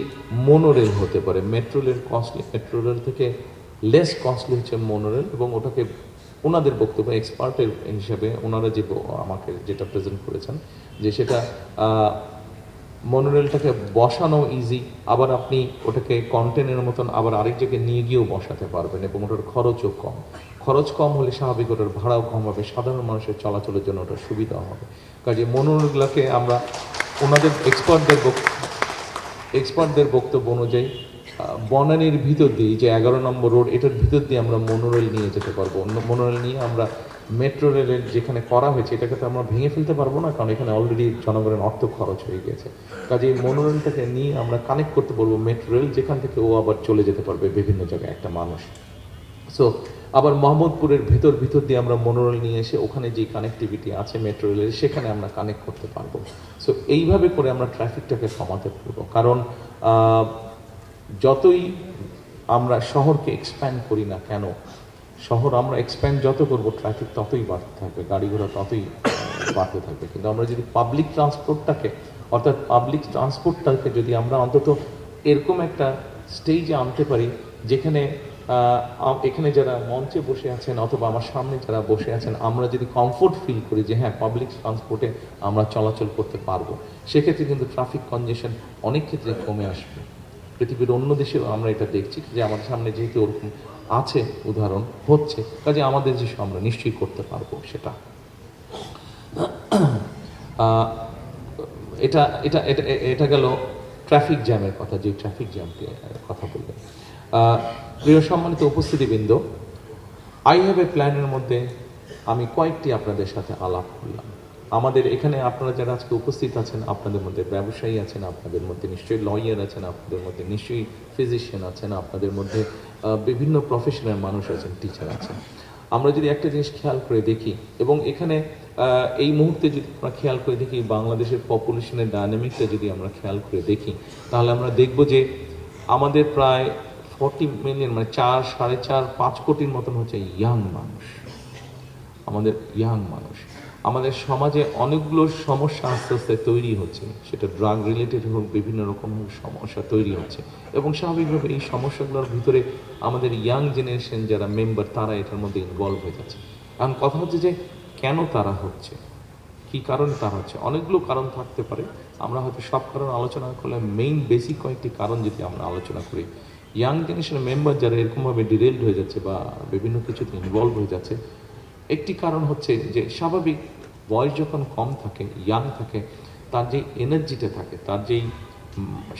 মোনোরেল হতে পারে। Metro rail costly, metro rail থেকে লেস কস্টলি হচ্ছে মোনোরেল, এবং ওটাকে ওনাদের বক্তব্য এক্সপার্টের হিসাবে ওনারা যে আমাকে যেটা প্রেজেন্ট করেছেন যে সেটা মনোরেলটাকে বসানো ইজি, আবার আপনি ওটাকে কন্টেনের মতন আবার আরেক জায়গায় নিয়ে গিয়েও বসাতে পারবেন, এবং ওটার খরচও কম। খরচ কম হলে স্বাভাবিক ওটার ভাড়াও কম হবে, সাধারণ মানুষের চলাচলের জন্য ওটা সুবিধা হবে। কাজে মনোরেলগুলোকে আমরা ওনাদের এক্সপার্টদের বক্তব্য অনুযায়ী বনানীর ভিতর দিয়ে যে 11 নম্বর রোড, এটার ভিতর দিয়ে আমরা মনোরেল নিয়ে যেতে পারবো। মনোরেল নিয়ে আমরা মেট্রো রেলের যেখানে করা হয়েছে এটাকে তো আমরা ভেঙে ফেলতে পারবো না, কারণ এখানে অলরেডি জনগণের অর্থ খরচ হয়ে গেছে। কাজে এই মনোরেলটাকে নিয়ে আমরা কানেক্ট করতে পারবো মেট্রো রেল, যেখান থেকে ও আবার চলে যেতে পারবে বিভিন্ন জায়গায় একটা মানুষ। সো আবার মোহাম্মদপুরের ভিতর দিয়ে আমরা মনোরেল নিয়ে এসে ওখানে যে কানেক্টিভিটি আছে মেট্রো রেলের, সেখানে আমরা কানেক্ট করতে পারবো। সো এইভাবে করে আমরা ট্রাফিকটাকে কমাতে পারবো। কারণ যতই আমরা শহরকে এক্সপ্যান্ড করি না কেন, শহর আমরা এক্সপ্যান্ড যত করবো ট্রাফিক ততই বাড়তে থাকবে, গাড়ি ঘোড়া ততই বাড়তে থাকবে। কিন্তু আমরা যদি পাবলিক ট্রান্সপোর্টটাকে, অর্থাৎ পাবলিক ট্রান্সপোর্টটাকে যদি আমরা অন্তত এরকম একটা স্টেজে আনতে পারি যেখানে এখানে যারা মঞ্চে বসে আছেন অথবা আমার সামনে যারা বসে আছেন, আমরা যদি কমফোর্ট ফিল করি যে হ্যাঁ পাবলিক ট্রান্সপোর্টে আমরা চলাচল করতে পারবো, সেক্ষেত্রে কিন্তু ট্রাফিক কনজেশন অনেক ক্ষেত্রে কমে আসবে। পৃথিবীর অন্য দেশেও আমরা এটা দেখছি যে আমাদের সামনে যেহেতু ওরকম আছে, উদাহরণ হচ্ছে, কাজে আমাদের যে আমরা নিশ্চয়ই করতে পারবো সেটা। এটা এটা এটা এটা গেল ট্রাফিক জ্যামের কথা, যে ট্রাফিক জ্যামটি কথা বললেন। প্রিয় সম্মানিত উপস্থিতিবৃন্দ, আই হ্যাভ এ প্ল্যানের মধ্যে আমি কয়েকটি আপনাদের সাথে আলাপ করলাম। আমাদের এখানে আপনারা যারা আজকে উপস্থিত আছেন, আপনাদের মধ্যে ব্যবসায়ী আছেন, আপনাদের মধ্যে নিশ্চয়ই লয়ার আছেন, আপনাদের মধ্যে নিশ্চয়ই ফিজিশিয়ান আছেন, আপনাদের মধ্যে বিভিন্ন প্রফেশনের মানুষ আছেন, টিচার আছেন। আমরা যদি একটা জিনিস খেয়াল করে দেখি, এবং এখানে এই মুহূর্তে যদি আমরা খেয়াল করে দেখি বাংলাদেশের পপুলেশনের ডায়নামিকটা যদি আমরা খেয়াল করে দেখি, তাহলে আমরা দেখব যে আমাদের প্রায় 40 মিলিয়ন, মানে 4, 4.5, 5 কোটির মতন হচ্ছে ইয়াং মানুষ। আমাদের ইয়াং মানুষ, আমাদের সমাজে অনেকগুলো সমস্যা আস্তে আস্তে তৈরি হচ্ছে, সেটা ড্রাগ রিলেটেড হোক, বিভিন্ন রকম সমস্যা তৈরি হচ্ছে, এবং স্বাভাবিকভাবে এই সমস্যাগুলোর ভিতরে আমাদের ইয়াং জেনারেশন যারা মেম্বার তারা এটার মধ্যে ইনভলভ হয়ে যাচ্ছে। এখন কথা হচ্ছে যে কেন তারা হচ্ছে, কি কারণে তারা হচ্ছে? অনেকগুলো কারণ থাকতে পারে, আমরা হয়তো সব কারণ আলোচনা করলে মেইন বেসিক কয়েকটি কারণ যদি আমরা আলোচনা করি। ইয়াং জেনারেশনের মেম্বার যারা এরকমভাবে ডিরেলড হয়ে যাচ্ছে বা বিভিন্ন কিছুতে ইনভলভ হয়ে যাচ্ছে, একটি কারণ হচ্ছে যে স্বাভাবিক বয়স যখন কম থাকে, ইয়াং থাকে, তার যে এনার্জিটা থাকে, তার যেই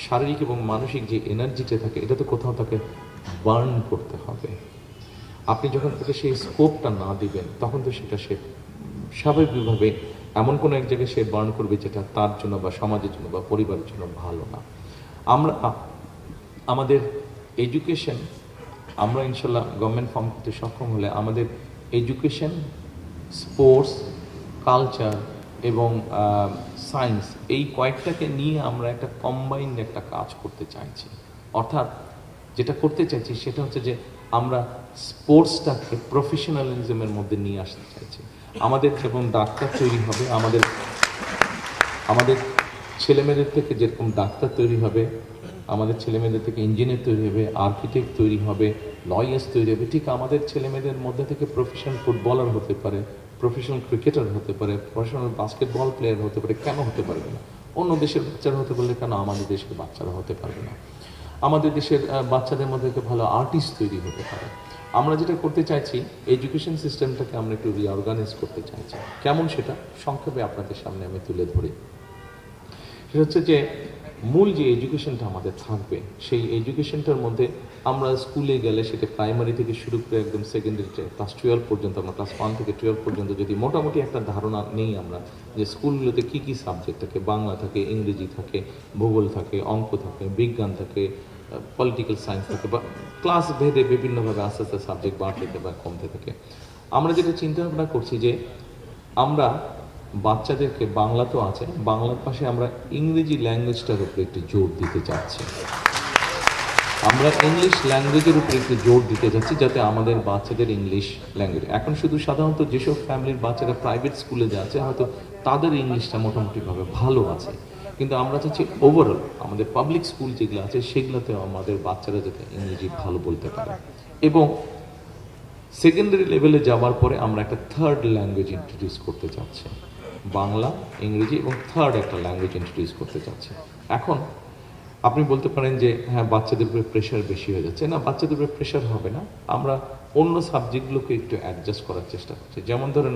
শারীরিক এবং মানসিক যে এনার্জিটা থাকে, এটা তো কোথাও তাকে বার্ন করতে হবে। আপনি যখন তাকে সেই স্কোপটা না দিবেন, তখন তো সেটা সে স্বাভাবিকভাবে এমন কোনো এক জায়গায় সে বার্ন করবে যেটা তার জন্য বা সমাজের জন্য বা পরিবারের জন্য ভালো না। আমরা আমাদের এডুকেশন, আমরা ইনশাল্লাহ গভর্নমেন্ট ফর্ম করতে সক্ষম হলে আমাদের এডুকেশন, স্পোর্টস, কালচার এবং সায়েন্স, এই কয়েকটাকে নিয়ে আমরা একটা কম্বাইন্ড একটা কাজ করতে চাইছি। অর্থাৎ যেটা করতে চাইছি সেটা হচ্ছে যে আমরা স্পোর্টসটাকে প্রফেশনালিজমের মধ্যে নিয়ে আসতে চাইছি। আমাদের যেমন ডাক্তার তৈরি হবে, আমাদের ছেলেমেয়েদের থেকে যেরকম ডাক্তার তৈরি হবে, আমাদের ছেলেমেয়েদের থেকে ইঞ্জিনিয়ার তৈরি হবে, আর্কিটেক্ট তৈরি হবে, লয়ার্স তৈরি হবে, ঠিক আমাদের ছেলেমেয়েদের মধ্যে থেকে প্রফেশনাল ফুটবলার হতে পারে, প্রফেশনাল ক্রিকেটার হতে পারে, প্রফেশনাল বাস্কেটবল প্লেয়ার হতে পারে, কেন হতে পারবে না? অন্য দেশের বাচ্চারা হতে পারলে কেন আমাদের দেশের বাচ্চারা হতে পারবে না? আমাদের দেশের বাচ্চাদের মধ্যে থেকে ভালো আর্টিস্ট তৈরি হতে পারে। আমরা যেটা করতে চাইছি, এডুকেশন সিস্টেমটাকে আমরা একটু রিঅর্গানাইজ করতে চাইছি। কেমন সেটা সংক্ষেপে আপনাদের সামনে আমি তুলে ধরি। সেটা হচ্ছে যে মূল যে এডুকেশনটা আমাদের থাকবে, সেই এডুকেশনটার মধ্যে আমরা স্কুলে গেলে সেটা প্রাইমারি থেকে শুরু করে একদম সেকেন্ডারি ক্লাস 12 পর্যন্ত, আমরা ক্লাস 1 থেকে 12 পর্যন্ত যদি মোটামুটি একটা ধারণা নেই আমরা যে স্কুলগুলোতে কী কী সাবজেক্ট থাকে, বাংলা থাকে, ইংরেজি থাকে, ভূগোল থাকে, অঙ্ক থাকে, বিজ্ঞান থাকে, পলিটিক্যাল সায়েন্স থাকে, বা ক্লাস ভেদে বিভিন্নভাবে আস্তে আস্তে সাবজেক্ট বাড়তে থাকে বা কমতে থাকে। আমরা যেটা চিন্তা ভাবনা করছি যে আমরা বাচ্চাদেরকে, বাংলা তো আছে, বাংলার পাশে আমরা ইংরেজি ল্যাঙ্গুয়েজটার উপরে একটু জোর দিতে চাচ্ছি। আমরা ইংলিশ ল্যাঙ্গুয়েজের উপর একটু জোর দিতে যাচ্ছি, যাতে আমাদের বাচ্চাদের ইংলিশ ল্যাঙ্গুয়েজ, এখন শুধু সাধারণত যেসব ফ্যামিলির বাচ্চারা প্রাইভেট স্কুলে যাচ্ছে হয়তো তাদের ইংলিশটা মোটামুটিভাবে ভালো আছে, কিন্তু আমরা চাচ্ছি ওভারঅল আমাদের পাবলিক স্কুল যেগুলো আছে সেগুলোতে আমাদের বাচ্চারা যাতে ইংরেজি ভালো বলতে পারে। এবং সেকেন্ডারি লেভেলে যাওয়ার পরে আমরা একটা থার্ড ল্যাঙ্গুয়েজ ইন্ট্রোডিউস করতে চাচ্ছি, বাংলা, ইংরেজি এবং থার্ড একটা ল্যাঙ্গুয়েজ ইন্ট্রোডিউস করতে চাচ্ছি। এখন আপনি বলতে পারেন যে হ্যাঁ বাচ্চাদের উপরে প্রেশার বেশি হয়ে যাচ্ছে, না বাচ্চাদের উপরে প্রেশার হবে না, আমরা অন্য সাবজেক্টগুলোকে একটু অ্যাডজাস্ট করার চেষ্টা করছি। যেমন ধরেন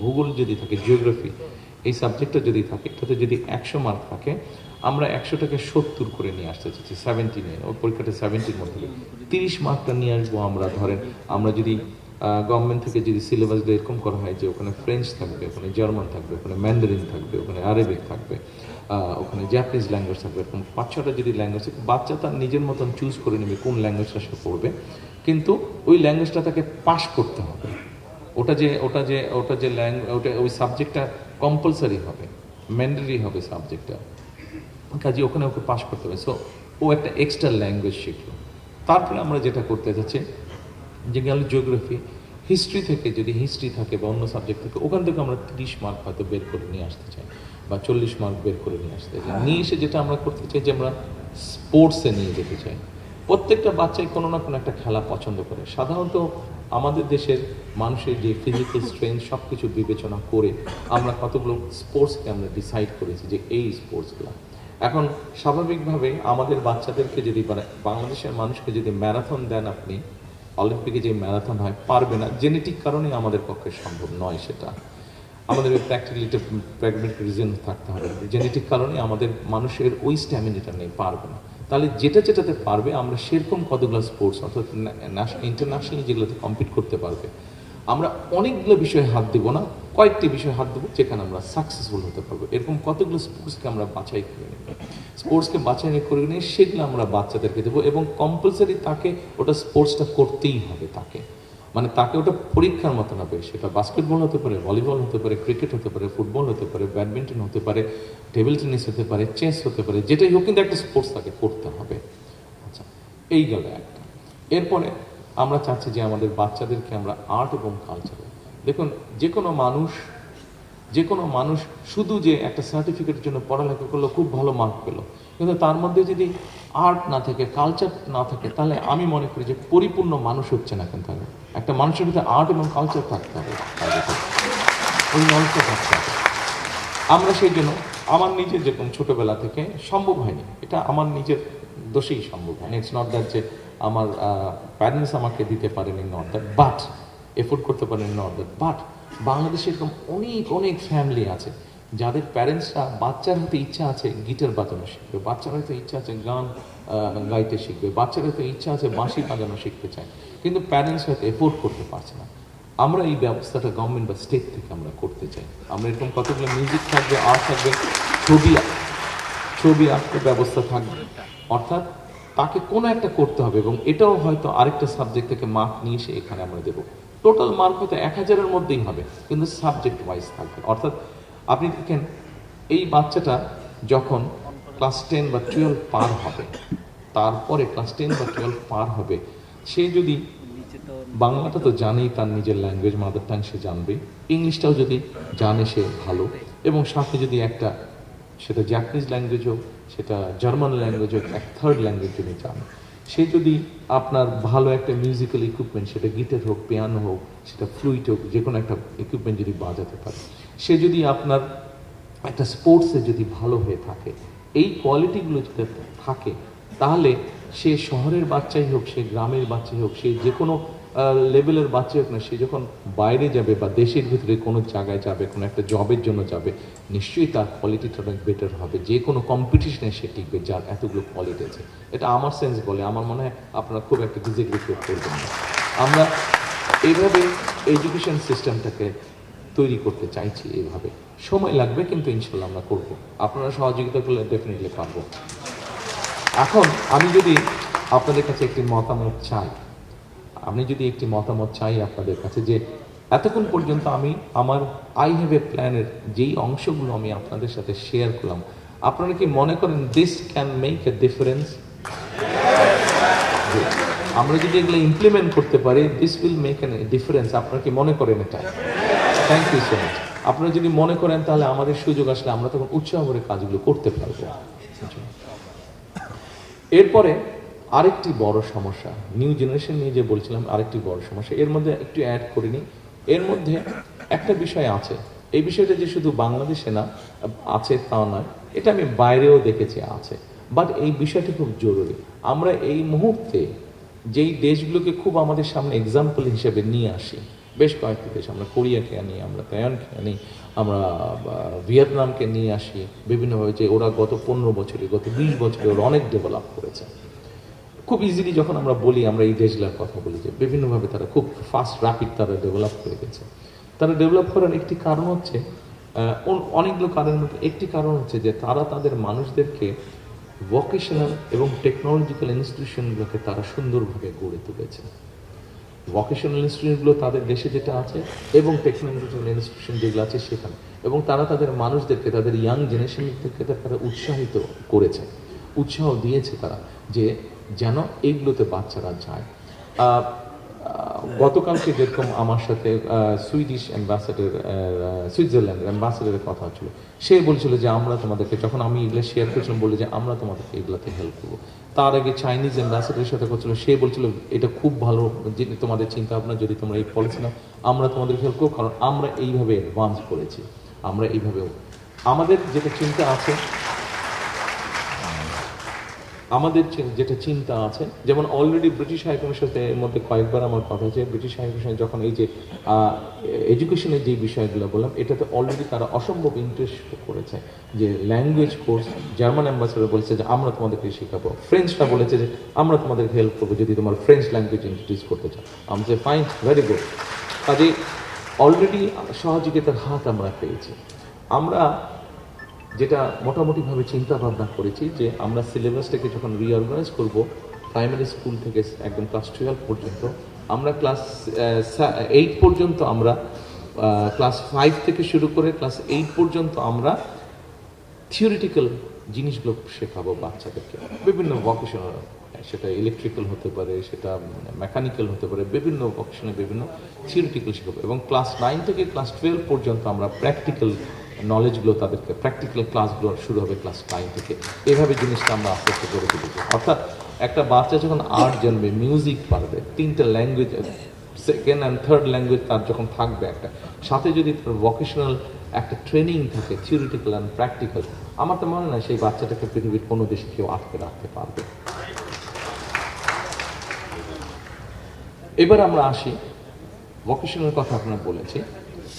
ভূগোল যদি থাকে, জিওগ্রাফি, এই সাবজেক্টটা যদি থাকে, এটাতে যদি 100 মার্ক থাকে, আমরা 100টাকে 70 করে নিয়ে আসতে চাচ্ছি, 70 নিয়ে, ওই পরীক্ষাটা 70-র মধ্যে 30 মার্কটা নিয়ে আসবো। আমরা ধরেন আমরা যদি গভর্নমেন্ট থেকে যদি সিলেবাসটা এরকম করা হয় যে ওখানে ফ্রেঞ্চ থাকবে, ওখানে জার্মান থাকবে, ওখানে ম্যান্ডারিন থাকবে, ওখানে আরবিক থাকবে, ওখানে জাপানিজ ল্যাঙ্গুয়েজ থাকবে, এরকম 5-6টা যদি ল্যাঙ্গুয়েজ, বাচ্চা তার নিজের মতন চুজ করে নেবে কোন ল্যাঙ্গুয়েজটা সে পড়বে, কিন্তু ওই ল্যাঙ্গুয়েজটা তাকে পাস করতে হবে। ওই সাবজেক্টটা কম্পালসারি হবে, ম্যান্ডেটরি হবে সাবজেক্টটা, কাজে ওখানে ওকে পাস করতে হবে। সো ও একটা এক্সট্রা ল্যাঙ্গুয়েজ শিখলো। তারপরে আমরা যেটা করতে যাচ্ছি, যে গেল জিওগ্রাফি, হিস্ট্রি থেকে যদি হিস্ট্রি থাকে বা অন্য সাবজেক্ট থেকে, ওখান থেকে আমরা 30 মার্ক হয়তো বের করে নিয়ে আসতে চাই বা 40 মার্ক বের করে নিয়ে আসতে চাই। নিয়ে এসে যেটা আমরা করতে চাই যে আমরা স্পোর্টসে নিয়ে যেতে চাই। প্রত্যেকটা বাচ্চাই কোনো না কোনো একটা খেলা পছন্দ করে। সাধারণত আমাদের দেশের মানুষের যে ফিজিক্যাল স্ট্রেংথ সব কিছু বিবেচনা করে আমরা কতগুলো স্পোর্টসকে আমরা ডিসাইড করেছি যে এই স্পোর্টসগুলো। এখন স্বাভাবিকভাবে আমাদের বাচ্চাদেরকে যদি বাংলাদেশের মানুষকে যদি ম্যারাথন দেন আপনি, অলিম্পিকে যে ম্যারাথন হয়, পারবে না, জেনেটিক কারণে আমাদের পক্ষে সম্ভব নয় সেটা। আমাদের প্র্যাগমেটিক রিজন থাকতে হবে, জেনেটিক কারণে আমাদের মানুষের ওই স্ট্যামিনাটা নেই, পারবে না। তাহলে যেটাতে পারবে আমরা সেরকম কতগুলো স্পোর্টস অর্থাৎ ইন্টারন্যাশনালি যেগুলোতে কম্পিট করতে পারবে, আমরা অনেকগুলো বিষয়ে হাত দেব না, কয়েকটি বিষয়ে হাত দেবো যেখানে আমরা সাকসেসফুল হতে পারবো। এরকম কতগুলো স্পোর্টসকে আমরা বাছাই করে নেব, স্পোর্টসকে বাছাই করে নিয়ে সেগুলো আমরা বাচ্চাদেরকে দেবো, এবং কম্পালসারি তাকে ওটা স্পোর্টসটা করতেই হবে তাকে, মানে তাকে ওটা পরীক্ষার মতো হবে। সেটা বাস্কেটবল হতে পারে, ভলিবল হতে পারে, ক্রিকেট হতে পারে, ফুটবল হতে পারে, ব্যাডমিন্টন হতে পারে, টেবিল টেনিস হতে পারে, চেস হতে পারে, যেটাই হোক, কিন্তু একটা স্পোর্টস তাকে করতে হবে। আচ্ছা, এই গেল একটা। এরপরে আমরা চাচ্ছি যে আমাদের বাচ্চাদেরকে আমরা আর্ট এবং কালচারে, দেখুন যে কোনো মানুষ শুধু যে একটা সার্টিফিকেটের জন্য পড়ালেখা করলো, খুব ভালো মার্ক পেলো, কিন্তু তার মধ্যে যদি আর্ট না থাকে, কালচার না থাকে, তাহলে আমি মনে করি যে পরিপূর্ণ মানুষ হচ্ছে না। কিন্তু একটা মানুষের ভিতরে আর্ট এবং কালচার থাকতে হবে, ওই নলেজটা থাকতে হবে। আমরা সেই জন্য আমার নিজের যেরকম ছোটোবেলা থেকে সম্ভব হয়নি, এটা আমার নিজের দোষেই সম্ভব হয়নি। ইটস নট দ্যাট যে আমার প্যারেন্টস আমাকে দিতে পারেনি, নট দ্যাট, বাট এফোর্ড করতে পারেনি, নট দ্যাট, বাট বাংলাদেশে এরকম অনেক ফ্যামিলি আছে যাদের প্যারেন্টসরা, বাচ্চার হয়তো ইচ্ছা আছে গিটার বাজানো শিখবে, বাচ্চার হয়তো ইচ্ছা আছে গান গাইতে শিখবে, বাচ্চার হয়তো ইচ্ছা আছে বাঁশি বাজানো শিখতে চায়, কিন্তু প্যারেন্টস হয়তো এফোর্ড করতে পারছে না। আমরা এই ব্যবস্থাটা গভর্নমেন্ট বা স্টেট থেকে আমরা করতে চাই। আমরা এরকম কতগুলো মিউজিক থাকবে, আর্ট থাকবে, ছবি আঁকতে ব্যবস্থা থাকবে, অর্থাৎ তাকে কোনো একটা করতে হবে, এবং এটাও হয়তো আরেকটা সাবজেক্ট থেকে মার্ক নিয়ে এসে এখানে আমরা দেবো। টোটাল মার্ক হয়তো 1000-এর মধ্যেই হবে, কিন্তু সাবজেক্ট ওয়াইজ থাকবে। অর্থাৎ আপনি দেখেন এই বাচ্চাটা যখন ক্লাস 10 বা 12 পার হবে, তারপরে ক্লাস 10 বা 12 পার হবে, সে যদি বাংলাটা তো জানেই, তার নিজের ল্যাঙ্গুয়েজ, মাদার টাং সে জানবে, ইংলিশটাও যদি জানে সে ভালো, এবং সাথে যদি একটা, সেটা জাপানিজ ল্যাঙ্গুয়েজ হোক, সেটা জার্মান ল্যাঙ্গুয়েজ হোক, এক থার্ড ল্যাঙ্গুয়েজ যদি জানে, সে যদি আপনার ভালো একটা মিউজিক্যাল ইকুইপমেন্ট, সেটা গিটার হোক, পিয়ানো হোক, সেটা ফ্লুইট হোক, যে কোনো একটা ইকুইপমেন্ট যদি বাজাতে পারে, সে যদি আপনার একটা স্পোর্টসে যদি ভালো হয়ে থাকে, এই কোয়ালিটিগুলো যদি থাকে, তাহলে সে শহরের বাচ্চাই হোক, সে গ্রামের বাচ্চাই হোক, সে যে কোনো লেভেলের বাচ্চা হোক না, সে যখন বাইরে যাবে বা দেশের ভিতরে কোনো জায়গায় যাবে, কোনো একটা জবের জন্য যাবে, নিশ্চয়ই তার কোয়ালিটিটা অনেক বেটার হবে, যে কোনো কম্পিটিশনে সে টিকবে, যার এতগুলো কোয়ালিটি আছে। এটা আমার সেন্স বলে, আমার মনে হয় আপনারা খুব একটা ডিসএগ্রি করবেন না। আমরা এইভাবে এডুকেশন সিস্টেমটাকে তৈরি করতে চাইছি, এইভাবে সময় লাগবে, কিন্তু ইনশাল্লাহ আমরা করবো, আপনারা সহযোগিতা করলে ডেফিনেটলি পারবো। এখন আমি যদি আপনাদের কাছে একটি মতামত চাই, আপনাদের কাছে, যে এতক্ষণ পর্যন্ত আমি আমার আই হ্যাভ এ প্ল্যানের যেই অংশগুলো আমি আপনাদের সাথে শেয়ার করলাম, আপনারা কি মনে করেন this can make a difference? যে আমরা যদি এগুলো ইমপ্লিমেন্ট করতে পারি, this will make an difference. আপনারা কি মনে করেন এটা? Thank you so much. আপনারা যদি মনে করেন তাহলে আমাদের সুযোগ আসলে আমরা তখন উৎসাহ করে কাজগুলো করতে পারবো। এরপরে আরেকটি বড় সমস্যা, নিউ জেনারেশন নিয়ে যে বলছিলাম, আরেকটি বড় সমস্যা এর মধ্যে একটু অ্যাড করিনি। এর মধ্যে একটা বিষয় আছে, এই বিষয়টা যে শুধু বাংলাদেশে না আছে তাও নয়, এটা আমি বাইরেও দেখেছি আছে, বাট এই বিষয়টি খুব জরুরি। আমরা এই মুহূর্তে যেই দেশগুলোকে খুব আমাদের সামনে এক্সাম্পল হিসেবে নিয়ে আসি, বেশ কয়েকটি দেশ, আমরা কোরিয়াকে আনি, আমরা তাইওয়ানকে আনি, আমরা ভিয়েতনামকে নিয়ে আসি বিভিন্নভাবে, যে ওরা গত 15 বছরে, গত 20 বছরে ওরা অনেক ডেভেলপ করেছে। খুব ইজিলি যখন আমরা বলি, আমরা এই দেশগুলোর কথা বলি যে বিভিন্নভাবে তারা খুব ফাস্ট র্যাপিড তারা ডেভেলপ করে গেছে। তারা ডেভেলপ করার একটি কারণ হচ্ছে, অনেকগুলো কারণের মধ্যে একটি কারণ হচ্ছে যে তারা তাদের মানুষদেরকে ভোকেশনাল এবং টেকনোলজিক্যাল ইনস্টিটিউশনগুলোকে তারা সুন্দরভাবে গড়ে তুলেছে। ভোকেশনাল ইনস্টিটিউটগুলো তাদের দেশে যেটা আছে এবং টেকনোলজিক্যাল ইনস্টিটিউশন যেগুলো আছে সেখানে, এবং তারা তাদের মানুষদেরকে, তাদের ইয়াং জেনারেশনকে তারা উৎসাহিত করেছে, উৎসাহ দিয়েছে তারা যে যেন এইগুলোতে বাচ্চারা যায়। গতকালকে যেরকম আমার সাথে সুইডিশ অ্যাম্বাসেডার, সুইজারল্যান্ডের অ্যাম্বাসেডারের কথা হচ্ছিল, সে বলছিল যে আমরা তোমাদেরকে, যখন আমি এগুলো শেয়ার করেছিলাম, বলে যে আমরা তোমাদেরকে এগুলোতে হেল্প করবো। তার আগে চাইনিজ অ্যাম্বাসেডারের সাথে করছিল, সে বলছিল এটা খুব ভালো যে তোমাদের চিন্তা ভাবনা, যদি তোমরা এই পলিসি নাও আমরা তোমাদের হেল্প করবো, কারণ আমরা এইভাবে অ্যাডভান্স করেছি, আমরা এইভাবেও আমাদের যেটা চিন্তা আছে, আমাদের যেটা চিন্তা আছে, যেমন অলরেডি ব্রিটিশ হাইকমিশনের সাথে এর মধ্যে কয়েকবার আমার কথা হয়েছে, ব্রিটিশ হাইকমিশন যখন এই যে এডুকেশনের যে বিষয়গুলো বললাম, এটাতে অলরেডি তারা অসম্ভব ইন্টারেস্ট করেছে, যে ল্যাঙ্গুয়েজ কোর্স, জার্মান অ্যাম্বাসেডার বলেছে যে আমরা তোমাদেরকে শেখাবো, ফ্রেঞ্চরা বলেছে যে আমরা তোমাদেরকে হেল্প করবো যদি তোমার ফ্রেঞ্চ ল্যাঙ্গুয়েজ ইন্ট্রোডিউস করতে চাও। আমি যে ফাইন, ভেরি গুড। কাজে অলরেডি সহযোগিতার হাত আমরা পেয়েছি। আমরা যেটা মোটামুটিভাবে চিন্তা ভাবনা করেছি যে আমরা সিলেবাসটাকে যখন রিঅর্গানাইজ করব, প্রাইমারি স্কুল থেকে একদম ক্লাস 12 পর্যন্ত, আমরা ক্লাস 8 পর্যন্ত, আমরা ক্লাস 5 থেকে শুরু করে ক্লাস 8 পর্যন্ত আমরা থিওরিটিক্যাল জিনিসগুলো শেখাবো বাচ্চাদেরকে, বিভিন্ন ভোকেশনাল, সেটা ইলেকট্রিক্যাল হতে পারে, সেটা মেকানিক্যাল হতে পারে, বিভিন্ন ভোকেশনে বিভিন্ন থিওরিটিক্যাল শেখাবো, এবং ক্লাস 9 থেকে ক্লাস 12 পর্যন্ত আমরা প্র্যাকটিক্যাল নলেজগুলো, তাদেরকে প্র্যাকটিক্যাল ক্লাসগুলো শুরু হবে ক্লাস 9 থেকে। এভাবে জিনিসটা আমরা আস্তে আস্তে করে তুলেছি। অর্থাৎ একটা বাচ্চা যখন আর্ট জানবে, মিউজিক পারবে, 3টে language, second and third language তার যখন থাকবে একটা, সাথে যদি তার ভোকেশনাল একটা ট্রেনিং থাকে, থিওরিটিক্যাল অ্যান্ড প্র্যাকটিক্যাল, আমার তো মনে হয় সেই বাচ্চাটাকে পৃথিবীর কোনো দেশে কেউ আটকে রাখতে পারবে। এবার আমরা আসি ভোকেশনাল কথা আপনারা বলেছি।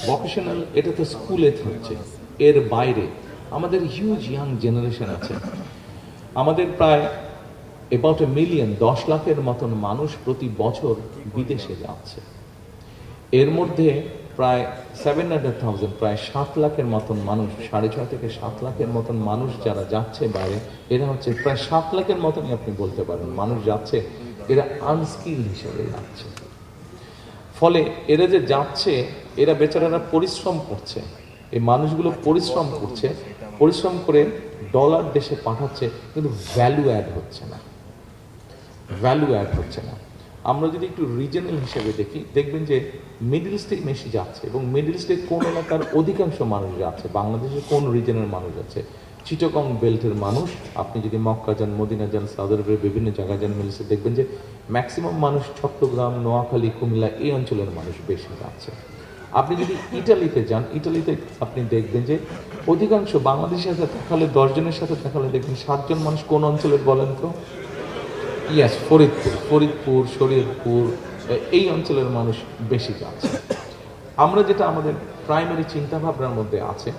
ভোকেশনাল এটা তো স্কুলে থাকছে, এর বাইরে আমাদের হিউজ ইয়াং জেনারেশন আছে। আমাদের প্রায় অ্যাবাউট 1 মিলিয়ন, 10 লাখের মতন মানুষ প্রতি বছর বিদেশে যাচ্ছে। এর মধ্যে প্রায় 700,000, প্রায় 7 লাখের মতন মানুষ, 6.5 থেকে 7 লাখের মতন মানুষ যারা যাচ্ছে বাইরে, এরা হচ্ছে প্রায় 7 লাখের মতনই আপনি বলতে পারেন মানুষ যাচ্ছে, এরা আনস্কিল হিসেবে যাচ্ছে। ফলে এরা যে যাচ্ছে, এরা বেচারারা পরিশ্রম করছে, এই মানুষগুলো পরিশ্রম করছে, পরিশ্রম করে ডলার দেশে পাঠাচ্ছে, কিন্তু ভ্যালু অ্যাড হচ্ছে না, ভ্যালু অ্যাড হচ্ছে না। আমরা যদি একটু রিজনাল হিসেবে দেখি, দেখবেন যে মিডল ইস্টে বেশি যাচ্ছে, এবং মিডল ইস্টে কোন এলাকার অধিকাংশ মানুষ যাচ্ছে, বাংলাদেশের কোন রিজনের মানুষ যাচ্ছে, চিটাগং বেল্টের মানুষ। আপনি যদি মক্কা যান, মদিনা যান, সৌদি আরবের বিভিন্ন জায়গায় যান, মিলছে দেখবেন যে ম্যাক্সিমাম মানুষ চট্টগ্রাম, নোয়াখালী, কুমিল্লা এই অঞ্চলের মানুষ বেশি যাচ্ছে। আপনি যদি ইটালিতে যান, ইটালিতে আপনি দেখবেন যে অধিকাংশ বাংলাদেশের সাথে দেখালে, 10 জনের সাথে দেখালে দেখবেন 7 জন মানুষ কোন অঞ্চলের বলেন তো? ইয়াস, ফরিদপুর, ফরিদপুর, শরীয়তপুর, এই অঞ্চলের মানুষ বেশি যাচ্ছে। আমরা যেটা আমাদের প্রাইমারি চিন্তাভাবনার মধ্যে আছে,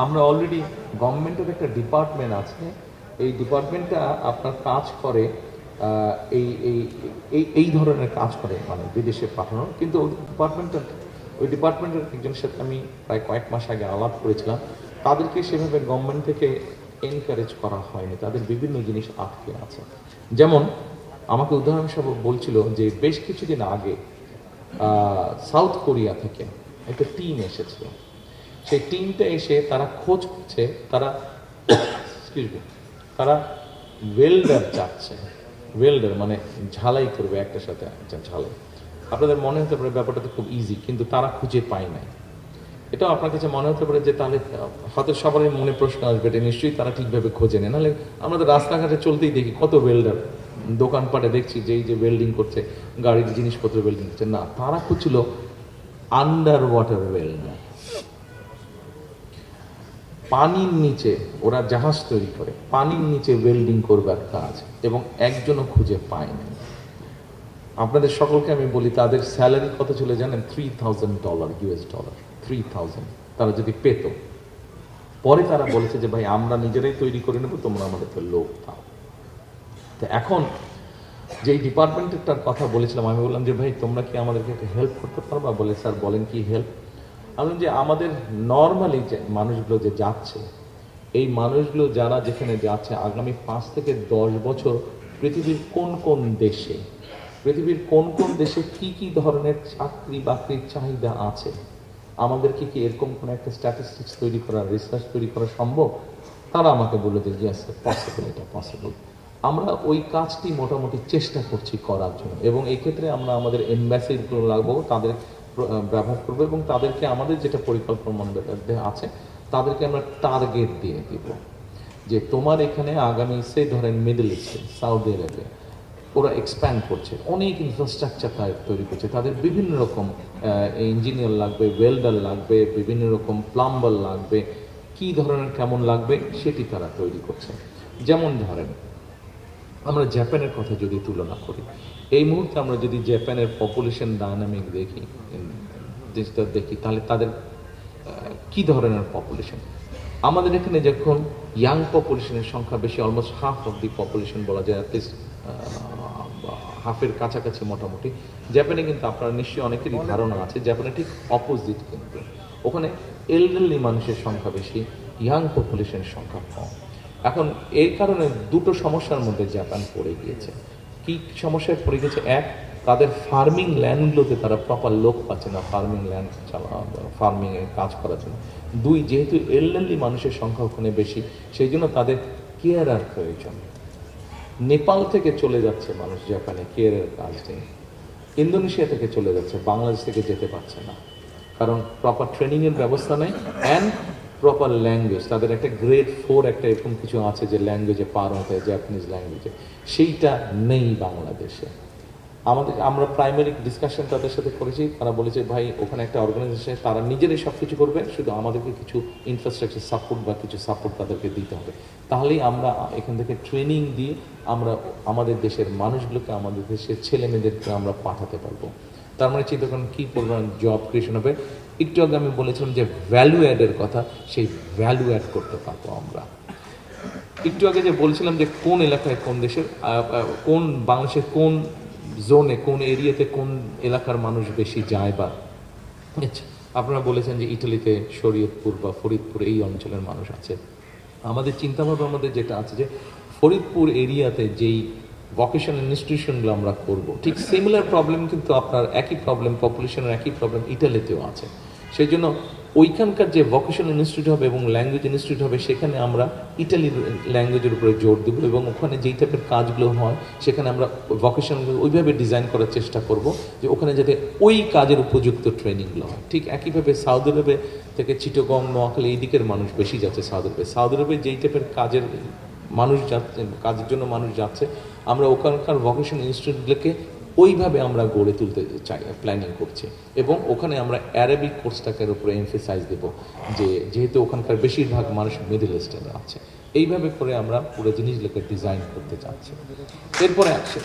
আমরা অলরেডি গভর্নমেন্টের একটা ডিপার্টমেন্ট আছে, এই ডিপার্টমেন্টটা আপনার কাজ করে এই এই এই ধরনের কাজ করে, মানে বিদেশে পাঠানো। কিন্তু ওই ডিপার্টমেন্টের একজনের সাথে আমি প্রায় কয়েক মাস আগে আলাপ করেছিলাম, তাদেরকে সেভাবে গভর্নমেন্ট থেকে এনকারেজ করা হয়নি, তাদের বিভিন্ন জিনিস আটকে আছে। যেমন আমাকে উদাহরণস্বরূপ বলছিল যে বেশ কিছুদিন আগে সাউথ কোরিয়া থেকে একটা টিম এসেছিল, সেই টিমটা এসে তারা খোঁজ করছে, তারা ওয়েল্ডার চাচ্ছে, ওয়েল্ডার মানে ঝালাই করবে একটার সাথে একটা ঝালাই। আপনাদের মনে হতে পারে ব্যাপারটা তো খুব ইজি, কিন্তু তারা খুঁজে পায় নাই। এটাও আপনার কাছে মনে হতে পারে যে তাহলে হয়তো সবারই মনে প্রশ্ন আসবে, এটা নিশ্চয়ই তারা ঠিকভাবে খোঁজে নেয়। নাহলে আমরা তো রাস্তাঘাটে চলতেই দেখি কত ওয়েল্ডার, দোকানপাটে দেখছি যে এই যে ওয়েল্ডিং করছে, গাড়ির জিনিসপত্র ওয়েল্ডিং করছে। না, তারা খুঁজছিল আন্ডার ওয়াটার ওয়েল্ডার, পানির নিচে ওরা জাহাজ তৈরি করে, পানির নিচে ওয়েল্ডিং করবার কাজ, এবং একজনও খুঁজে পায়নি। আপনাদের সকলকে আমি বলি তাদের স্যালারি কত ছিল জানেন? $3,000 US, 3,000 তারা যদি পেত। পরে তারা বলেছে যে ভাই আমরা নিজেরাই তৈরি করে নেবো, তোমরা আমাদেরকে লোক দাও। তো এখন যেই ডিপার্টমেন্টেরটার কথা বলেছিলাম, আমি বললাম যে ভাই তোমরা কি আমাদেরকে একটা হেল্প করতে পারবা? বলে স্যার বলেন কি হেল্প। আমি যে আমাদের নর্মালি যে মানুষগুলো যে যাচ্ছে, এই মানুষগুলো যারা যেখানে যাচ্ছে আগামী 5 থেকে 10 বছর পৃথিবীর কোন কোন দেশে, পৃথিবীর কোন কোন দেশে কি কি ধরনের চাকরি বাকরির চাহিদা আছে, আমাদেরকে কি এরকম কোনো একটা স্ট্যাটিস্টিক্স তৈরি করা, রিসার্চ তৈরি করা সম্ভব? তারা আমাকে বলে যে ইয়েস পসিবল, এটা পসিবল। আমরা ওই কাজটি মোটামুটি চেষ্টা করছি করার জন্য, এবং এই ক্ষেত্রে আমরা আমাদের এমবাসিগুলো লাগবো, তাদের ব্যবহার করবো, এবং তাদেরকে আমাদের যেটা পরিকল্পনা আছে তাদেরকে আমরা টার্গেট দিয়ে দিব যে তোমার এখানে আগামী সে ধরেন মিডল ইস্টে, সৌদি আরবে ওরা এক্সপ্যান্ড করছে, অনেক ইনফ্রাস্ট্রাকচার তৈরি করছে, তাদের বিভিন্ন রকম ইঞ্জিনিয়ার লাগবে, ওয়েল্ডার লাগবে, বিভিন্ন রকম প্লাম্বার লাগবে, কি ধরনের কেমন লাগবে সেটি তারা তৈরি করছে। যেমন ধরেন আমরা জাপানের কথা যদি তুলনা করি, এই মুহূর্তে আমরা যদি জাপানের পপুলেশন ডায়নামিক দেখি, জিনিসটা দেখি, তাহলে তাদের কি ধরনের পপুলেশন। আমাদের এখানে যখন ইয়াং পপুলেশনের সংখ্যা বেশি, almost half of the population বলা যায়, অ্যাটলিস্ট হাফের কাছাকাছি মোটামুটি। জাপানে কিন্তু আপনারা নিশ্চয়ই অনেকেরই ধারণা আছে, জাপানে ঠিক অপোজিট, কিন্তু ওখানে এলডারলি মানুষের সংখ্যা বেশি, ইয়াং পপুলেশনের সংখ্যা কম। এখন এই কারণে দুটো সমস্যার মধ্যে জাপান পড়ে গিয়েছে। কি সমস্যায় পড়ে গেছে? এক, তাদের ফার্মিং ল্যান্ডগুলোতে তারা প্রপার লোক পাচ্ছে না ফার্মিং ল্যান্ড ফার্মিংয়ে কাজ করার জন্য। দুই, যেহেতু এলডারলি মানুষের সংখ্যা ওখানে বেশি, সেই জন্য তাদের কেয়ারার প্রয়োজন। নেপাল থেকে চলে যাচ্ছে মানুষ জাপানে কেয়ারের কাজ নেই, ইন্দোনেশিয়া থেকে চলে যাচ্ছে, বাংলাদেশ থেকে যেতে পারছে না, কারণ প্রপার ট্রেনিংয়ের ব্যবস্থা নেই, অ্যান্ড প্রপার ল্যাঙ্গুয়েজ, তাদের একটা গ্রেড 4 একটা এরকম কিছু আছে যে ল্যাঙ্গুয়েজে পার হতে হয়, জাপানিজ ল্যাঙ্গুয়েজে, সেইটা নেই বাংলাদেশে। আমরা প্রাইমারি ডিসকাশন তাদের সাথে করেছি, তারা বলেছে ভাই ওখানে একটা অর্গানাইজেশন, তারা নিজেরাই সব কিছু করবে, শুধু আমাদেরকে কিছু ইনফ্রাস্ট্রাকচার সাপোর্ট বা কিছু সাপোর্ট তাদেরকে দিতে হবে, তাহলেই আমরা এখান থেকে ট্রেনিং দিয়ে আমরা আমাদের দেশের মানুষগুলোকে, আমাদের দেশের ছেলে মেয়েদেরকে আমরা পাঠাতে পারবো। তার মানে চিন্তা করেন কী পরিমাণ জব ক্রিয়েশন হবে। একটু আগে আমি বলেছিলাম যে ভ্যালু অ্যাডের কথা, সেই ভ্যালু অ্যাড করতে পারবো আমরা। একটু আগে যে বলছিলাম যে কোন এলাকায় কোন দেশের, কোন বাংলাদেশের কোন জোনে, কোন এরিয়াতে কোন এলাকার মানুষ বেশি যায়, বা আচ্ছা আপনারা বলেছেন যে ইটালিতে শরীয়তপুর বা ফরিদপুর এই অঞ্চলের মানুষ আছে। আমাদের চিন্তাভাবনা আমাদের যেটা আছে যে ফরিদপুর এরিয়াতে যেই ভোকেশনাল ইনস্টিটিউশনগুলো আমরা করব, ঠিক সিমিলার প্রবলেম কিন্তু আপনার একই প্রবলেম, পপুলেশনের একই প্রবলেম ইটালিতেও আছে। সেই জন্য ওইখানকার যে ভোকেশনাল ইনস্টিটিউট হবে এবং ল্যাঙ্গুয়েজ ইনস্টিটিউট হবে, সেখানে আমরা ইটালির ল্যাঙ্গুয়েজের উপরে জোর দেবো, এবং ওখানে যেই টাইপের কাজগুলো হয় সেখানে আমরা ভোকেশনাল ওইভাবে ডিজাইন করার চেষ্টা করব যে ওখানে যাতে ওই কাজের উপযুক্ত ট্রেনিংগুলো হয়। ঠিক একইভাবে সৌদি আরবে থেকে চিটাগং, নোয়াখালী এই দিকের মানুষ বেশি যাচ্ছে সৌদি আরবে। সৌদি আরবে যেই টাইপের কাজের মানুষ যাচ্ছে, কাজের জন্য মানুষ যাচ্ছে, আমরা ওখানকার ভোকেশনাল ইনস্টিটিউটগুলোকে ওইভাবে আমরা গড়ে তুলতে চাই, প্ল্যানিং করছি, এবং ওখানে আমরা অ্যারাবিক কোর্সটাকের উপরে এমফেসাইজ দেব, যে যেহেতু ওখানকার বেশিরভাগ মানুষ মিডল ইস্টার্নে আছে, এইভাবে করে আমরা পুরো জিনিসগুলোকে ডিজাইন করতে চাচ্ছি। এরপরে আসছে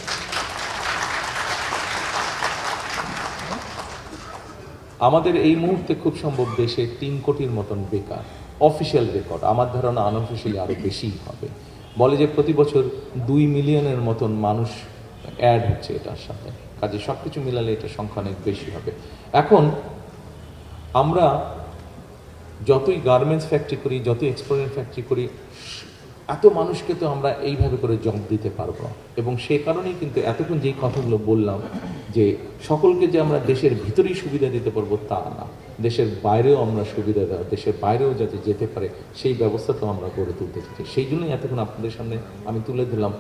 আমাদের এই মুহূর্তে খুব সম্ভব দেশে 3 কোটির মতন বেকার, অফিসিয়াল রেকর্ড, আমার ধারণা আনঅফিসিয়ালি আরও বেশি হবে। বলে যে প্রতি বছর 2 মিলিয়নের মতন মানুষ অ্যাড হচ্ছে এটার সাথে, কাজে সব কিছু মিলালে এটা সংখ্যা অনেক বেশি হবে। এখন আমরা যতই গার্মেন্টস ফ্যাক্টরি করি, যতই এক্সপোর্টের ফ্যাক্টরি করি, এত মানুষকে তো আমরা এইভাবে করে জব দিতে পারবো না, এবং সে কারণেই কিন্তু এতক্ষণ যেই কথাগুলো বললাম যে সকলকে যে আমরা দেশের ভিতরেই সুবিধা দিতে পারবো তা না, দেশের বাইরেও আমরা সুবিধা দেওয়া, দেশের বাইরেও যাতে যেতে পারে সেই ব্যবস্থা তো আমরা গড়ে তুলতে চাইছি। সেই জন্যই এতক্ষণ আপনাদের সামনে আমি তুলে দিলাম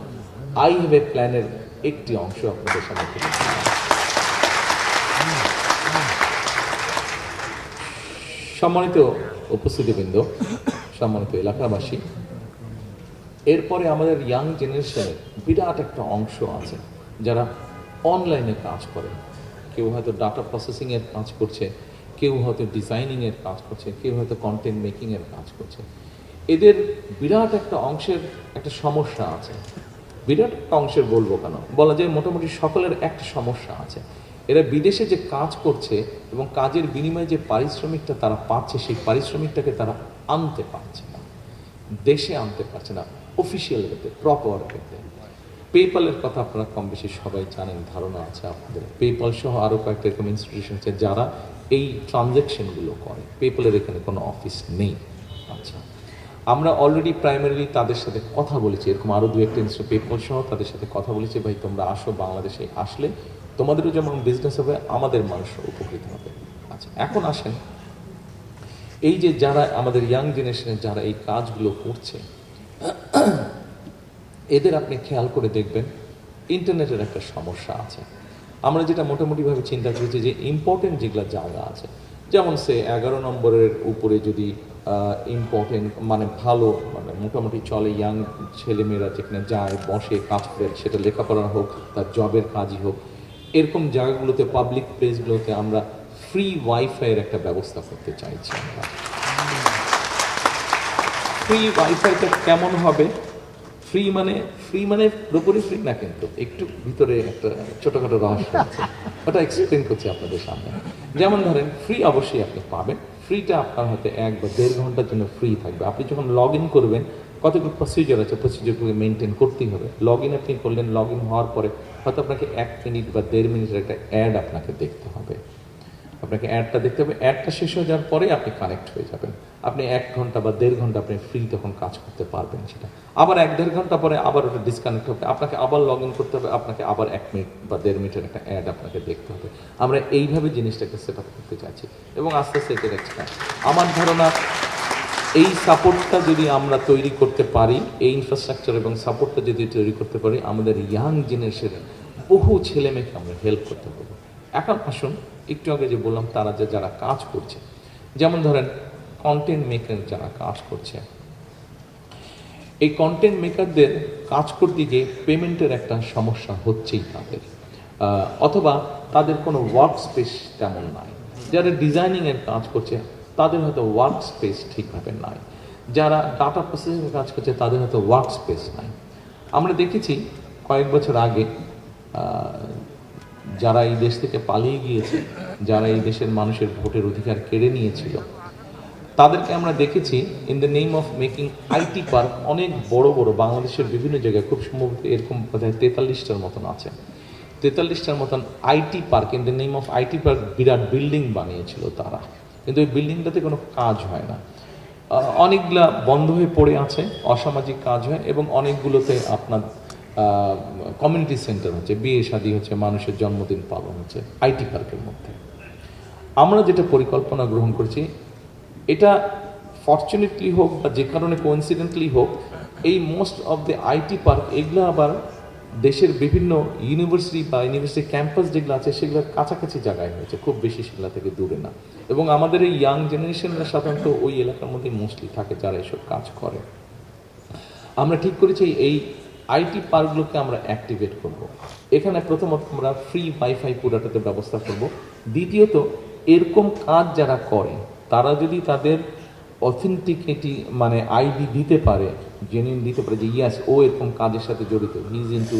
আই হ্যাভ এ প্ল্যানের একটি অংশ আপনাদের সামনে তুলে ধরলাম। সম্মানিত উপস্থিতিবৃন্দ, সম্মানিত এলাকাবাসী, এরপরে আমাদের ইয়াং জেনারেশনের বিরাট একটা অংশ আছে যারা অনলাইনে কাজ করে। কেউ হয়তো ডাটা প্রসেসিংয়ের কাজ করছে, কেউ হয়তো ডিজাইনিংয়ের কাজ করছে, কেউ হয়তো কন্টেন্ট মেকিংয়ের কাজ করছে। এদের বিরাট একটা অংশের একটা সমস্যা আছে। বিরাট একটা অংশের বলবো কেন, বলা যায় মোটামুটি সকলের একটা সমস্যা আছে। এরা বিদেশে যে কাজ করছে এবং কাজের বিনিময়ে যে পারিশ্রমিকটা তারা পাচ্ছে, সেই পারিশ্রমিকটাকে তারা আনতে পারছে না, দেশে আনতে পারছে না অফিসিয়াল ওয়েতে, প্রপার ওয়েতে। পেপ্যালের কথা আপনারা কম বেশি সবাই জানেন, ধারণা আছে আপনাদের। পেপ্যাল সহ আরও কয়েকটা এরকম ইনস্টিটিউশন আছে যারা এই ট্রানজ্যাকশনগুলো করে। পেপ্যালের এখানে কোনো অফিস নেই। আচ্ছা, আমরা অলরেডি প্রাইমারিলি তাদের সাথে কথা বলেছি, এরকম আরও দু একটা ইনস্টিটিউট পেপ্যাল সহ তাদের সাথে কথা বলেছি, ভাই তোমরা আসো বাংলাদেশে, আসলে তোমাদেরও যেমন বিজনেস হবে, আমাদের মানুষরা উপকৃত হবে। আচ্ছা, এখন আসেন এই যে যারা আমাদের ইয়াং জেনারেশনে যারা এই কাজগুলো করছে, এদের আপনি খেয়াল করে দেখবেন ইন্টারনেটের একটা সমস্যা আছে। আমরা যেটা মোটামুটিভাবে চিন্তা করেছি যে ইম্পর্টেন্ট যেগুলো জায়গা আছে, যেমন সে 11 নম্বরের উপরে যদি ইম্পর্টেন্ট মানে ভালো মানে মোটামুটি চলে, ইয়াং ছেলেমেয়েরা যেখানে যায় বসে কাজ করে, সেটা লেখাপড়া হোক তার জবের কাজই হোক, এরকম জায়গাগুলোতে পাবলিক প্লেসগুলোতে আমরা ফ্রি ওয়াইফাইয়ের একটা ব্যবস্থা করতে চাইছি। আমরা ফ্রি ওয়াইফাইটা কেমন হবে? ফ্রি মানে পুরোপুরি ফ্রি না, কিন্তু একটু ভিতরে একটা ছোটখাটো রহস্য আছে, ওটা এক্সপ্লেন করছি আপনাদের সামনে। যেমন ধরেন ফ্রি অবশ্যই আপনি পাবেন, ফ্রিটা আপনার হাতে 1 বা 1.5 ঘন্টার জন্য ফ্রি থাকবে। আপনি যখন লগ ইন করবেন কতগুলো প্রসিজার আছে, প্রসিজারগুলো মেনটেন করতেই হবে। লগ ইন আপনি করলেন, লগ ইন হওয়ার পরে হয়তো আপনাকে 1 মিনিট বা 1.5 মিনিটের একটা অ্যাড আপনাকে দেখতে হবে। আপনাকে অ্যাডটা দেখতে হবে, অ্যাডটা শেষ হয়ে যাওয়ার পরে আপনি কানেক্ট হয়ে যাবেন। আপনি 1 ঘন্টা বা 1.5 ঘন্টা আপনি ফ্রি তখন কাজ করতে পারবেন। সেটা আবার 1-1.5 ঘন্টা পরে আবার ওটা ডিসকানেক্ট হবে, আপনাকে আবার লগ ইন করতে হবে, আপনাকে আবার 1 মিনিট বা 1.5 মিনিটের একটা অ্যাড আপনাকে দেখতে হবে। আমরা এইভাবে জিনিসটাকে সেট আপ করতে চাইছি এবং আস্তে আস্তে এটা দেখছি। আমার ধারণা এই সাপোর্টটা যদি আমরা তৈরি করতে পারি, এই ইনফ্রাস্ট্রাকচার এবং সাপোর্টটা যদি তৈরি করতে পারি, আমাদের ইয়াং জেনারেশনের বহু ছেলে মেয়েকে আমরা হেল্প করতে পারবো। এখন আসুন, একটু আগে যে বললাম তারা যারা কাজ করছে, যেমন ধরেন কন্টেন্ট মেকার যারা কাজ করছে, এই কন্টেন্ট মেকারদের কাজ করতে গিয়ে পেমেন্টের একটা সমস্যা হচ্ছেই তাদের, অথবা তাদের কোনো ওয়ার্ক স্পেস তেমন নাই। যারা ডিজাইনিংয়ের কাজ করছে তাদের হয়তো ওয়ার্ক স্পেস ঠিকভাবে নাই। যারা ডাটা প্রসেসিংয়ের কাজ করছে তাদের হয়তো ওয়ার্ক স্পেস নাই। আমরা দেখেছি কয়েক বছর আগে যারা এই দেশ থেকে পালিয়ে গিয়েছে, যারা এই দেশের মানুষের ভোটের অধিকার কেড়ে নিয়েছিল, তাদেরকে আমরা দেখেছি in the name of making IT park. অনেক বড় বড় বাংলাদেশের বিভিন্ন জায়গায়, খুব সম্ভবত এরকম বোধহয় 43টার মতন আছে, 43টার মতন IT park, in the name of IT park Virat building বানিয়েছিল তারা, কিন্তু ওই বিল্ডিংটাতে কোনো কাজ হয় না। অনেকগুলা বন্ধ হয়ে পড়ে আছে, অসামাজিক কাজ হয়, এবং অনেকগুলোতে আপনার কমিউনিটি সেন্টার হচ্ছে, বিয়ে শাদী হচ্ছে, মানুষের জন্মদিন পালন হচ্ছে আইটি পার্কের মধ্যে। আমরা যেটা পরিকল্পনা গ্রহণ করছি, এটা ফর্চুনেটলি হোক বা যে কারণে কোইন্সিডেন্টলি হোক, এই most of the IT park এগুলো আবার দেশের বিভিন্ন ইউনিভার্সিটি বা ইউনিভার্সিটি ক্যাম্পাস যেগুলো আছে সেগুলোর কাছাকাছি জায়গায় হয়েছে, খুব বেশি সেগুলো থেকে দূরে না। এবং আমাদের এই ইয়াং জেনারেশনরা সাধারণত ওই এলাকার মধ্যে মোস্টলি থাকে যারা এসব কাজ করে। আমরা ঠিক করেছি এই আইটি পার্কগুলোকে আমরা অ্যাক্টিভেট করব। এখানে প্রথমত আমরা ফ্রি ওয়াইফাই পুরাটাতে ব্যবস্থা করব। দ্বিতীয়ত, এরকম কাজ যারা করে তারা যদি তাদের অথেন্টিকেটি মানে আইডি দিতে পারে, জেনুইন দিতে পারে যে ইয়াস ও এরকম কাজের সাথে জড়িত, he is into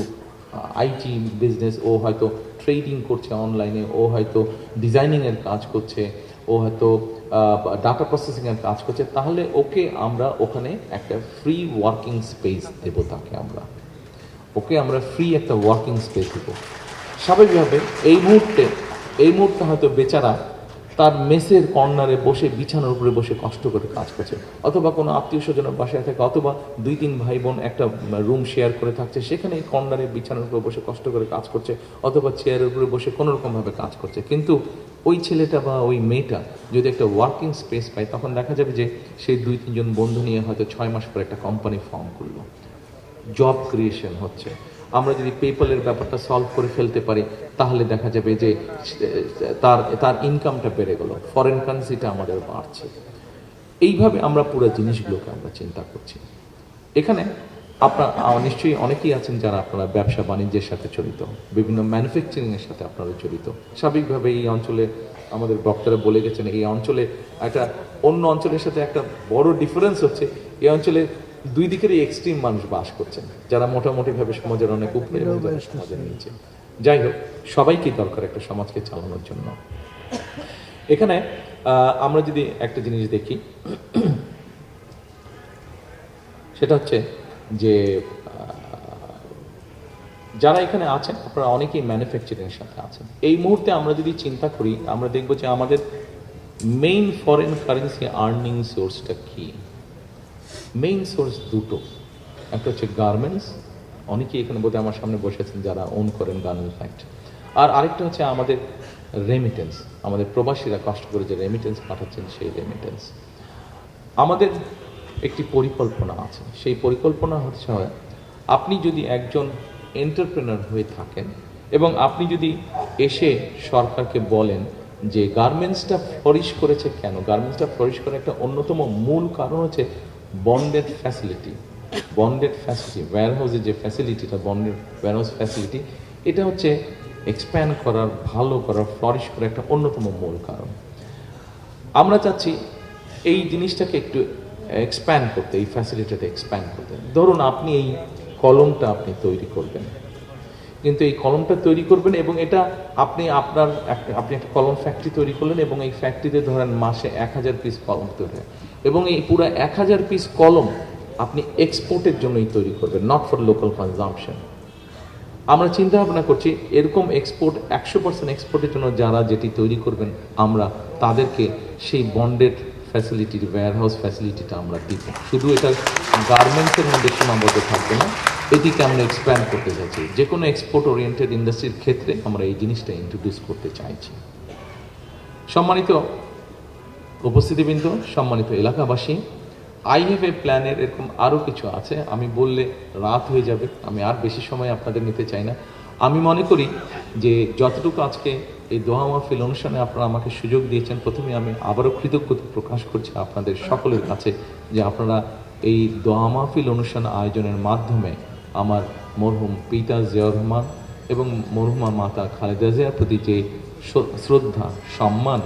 IT business, ও হয়তো ট্রেডিং করছে অনলাইনে, ও হয়তো ডিজাইনিংয়ের কাজ করছে, ও হয়তো ডাটা প্রসেসিংয়ের কাজ করছে, তাহলে ওকে আমরা ওখানে একটা ফ্রি ওয়ার্কিং স্পেস দেবো। তাকে আমরা ফ্রি একটা ওয়ার্কিং স্পেস দেবো। স্বাভাবিকভাবে এই মুহূর্তে হয়তো বেচারা তার মেসের কর্নারে বসে বিছানার উপরে বসে কষ্ট করে কাজ করছে, অথবা কোনো আত্মীয় স্বজনের বাসায় থাকে, অথবা 2-3 ভাই বোন একটা রুম শেয়ার করে থাকছে, সেখানে কর্নারে বিছানার উপরে বসে কষ্ট করে কাজ করছে, অথবা চেয়ারের উপরে বসে কোনো রকমভাবে কাজ করছে। কিন্তু ওই ছেলেটা বা ওই মেয়েটা যদি একটা ওয়ার্কিং স্পেস পায়, তখন দেখা যাবে যে সেই 2-3 জন বন্ধু নিয়ে হয়তো 6 মাস পর একটা কোম্পানি ফর্ম করলো, জব ক্রিয়েশন হচ্ছে। আমরা যদি পেপ্যালের ব্যাপারটা সলভ করে ফেলতে পারি তাহলে দেখা যাবে যে তার তার ইনকামটা বেড়ে গেল, ফরেন কারেন্সিটা আমাদের বাড়ছে। এইভাবে আমরা পুরো জিনিসগুলোকে আমরা চিন্তা করছি। এখানে আপনার নিশ্চয়ই অনেকেই আছেন যারা আপনারা ব্যবসা বাণিজ্যের সাথে জড়িত, বিভিন্ন ম্যানুফ্যাকচারিংয়ের সাথে আপনারা জড়িত। স্বাভাবিকভাবে এই অঞ্চলে আমাদের বক্তারা বলে গেছেন, এই অঞ্চলে একটা অন্য অঞ্চলের সাথে একটা বড় ডিফারেন্স হচ্ছে, এই অঞ্চলে দুই দিকেরই এক্সট্রিম মানুষ বাস করছেন, যারা মোটামুটিভাবে সমাজের অনেক উপরে এবং যারা সমাজের নিচে। যাই হোক, সবাইকেই দরকার একটা সমাজকে চালানোর জন্য। এখানে আমরা যদি একটা জিনিস দেখি, সেটা হচ্ছে যে যারা এখানে আছেন আপনারা অনেকেই ম্যানুফ্যাকচারিং এর সাথে আছেন। এই মুহূর্তে আমরা যদি চিন্তা করি, আমরা দেখব যে আমাদের মেইন ফরেন কারেন্সি আর্নিং সোর্সটা কি। মেইন সোর্স দুটো, একটা হচ্ছে গার্মেন্টস, অনেকেই এখানে বোধহয় আমার সামনে বসে আছেন যারা ওন করেন গার্মেন্টস ফ্যাক্টরি, আর আরেকটা হচ্ছে আমাদের রেমিটেন্স, আমাদের প্রবাসীরা কষ্ট করে যে রেমিটেন্স পাঠাচ্ছেন সেই রেমিটেন্স। আমাদের একটি পরিকল্পনা আছে, সেই পরিকল্পনা হচ্ছে আপনি যদি একজন এন্টারপ্রেনার হয়ে থাকেন এবং আপনি যদি এসে সরকারকে বলেন যে গার্মেন্টসটা ফ্লোরিশ করেছে কেন, গার্মেন্টসটা ফ্লোরিশ করার একটা অন্যতম মূল কারণ হচ্ছে বন্ডেড ফ্যাসিলিটি। বন্ডেড ফ্যাসিলিটি, ওয়্যারহাউসের যে ফ্যাসিলিটিটা, বন্ডেড ওয়্যারহাউস ফ্যাসিলিটি, এটা হচ্ছে এক্সপ্যান্ড করার, ভালো করার, ফ্লোরিশ করার একটা অন্যতম মূল কারণ। আমরা চাচ্ছি এই জিনিসটাকে একটু এক্সপ্যান্ড করতে, এই ফ্যাসিলিটিটা এক্সপ্যান্ড করতে। ধরুন আপনি এই কলমটা আপনি তৈরি করবেন, কিন্তু এই কলমটা তৈরি করবেন এবং এটা আপনি একটা কলম ফ্যাক্টরি তৈরি করলেন এবং এই ফ্যাক্টরিতে ধরেন মাসে 1000 পিস কলম তৈরি হয় এবং এই পুরো 1000 পিস কলম আপনি এক্সপোর্টের জন্যই তৈরি করবেন, নট ফর লোকাল কনজাম্পশন। আমরা চিন্তা ভাবনা করছি এরকম এক্সপোর্ট 100% এক্সপোর্টের জন্য যারা যেটি তৈরি করবেন আমরা তাদেরকে সেই বন্ডেড ফ্যাসিলিটির, ওয়্যারহাউস ফ্যাসিলিটিটা আমরা দিব। শুধু এটা গার্মেন্টসের মধ্যে সীমাবদ্ধ থাকবে না, এটিকে আমরা এক্সপ্যান্ড করতে চাইছি। যে কোনো এক্সপোর্ট ওরিয়েন্টেড ইন্ডাস্ট্রির ক্ষেত্রে আমরা এই জিনিসটা ইন্ট্রোডিউস করতে চাইছি। সম্মানিত উপস্থিতিবৃন্দ, সম্মানিত এলাকাবাসী, আইএফএ প্ল্যানের এরকম আরও কিছু আছে, আমি বললে রাত হয়ে যাবে, আমি আর বেশি সময় আপনাদের নিতে চাই না। আমি মনে করি যে যতটুকু আজকে এই দোয়া মাহফিল অনুষ্ঠানে আপনারা আমাকে সুযোগ দিয়েছেন, প্রথমে আমি আবারও কৃতজ্ঞতা প্রকাশ করছি আপনাদের সকলের কাছে যে আপনারা এই দোয়া মাহফিল অনুষ্ঠান আয়োজনের মাধ্যমে আমার মরহুম পিতা জিয়াউর রহমান এবং মরহুমা মাতা খালেদা জিয়ার প্রতি যে শ্রদ্ধা, সম্মান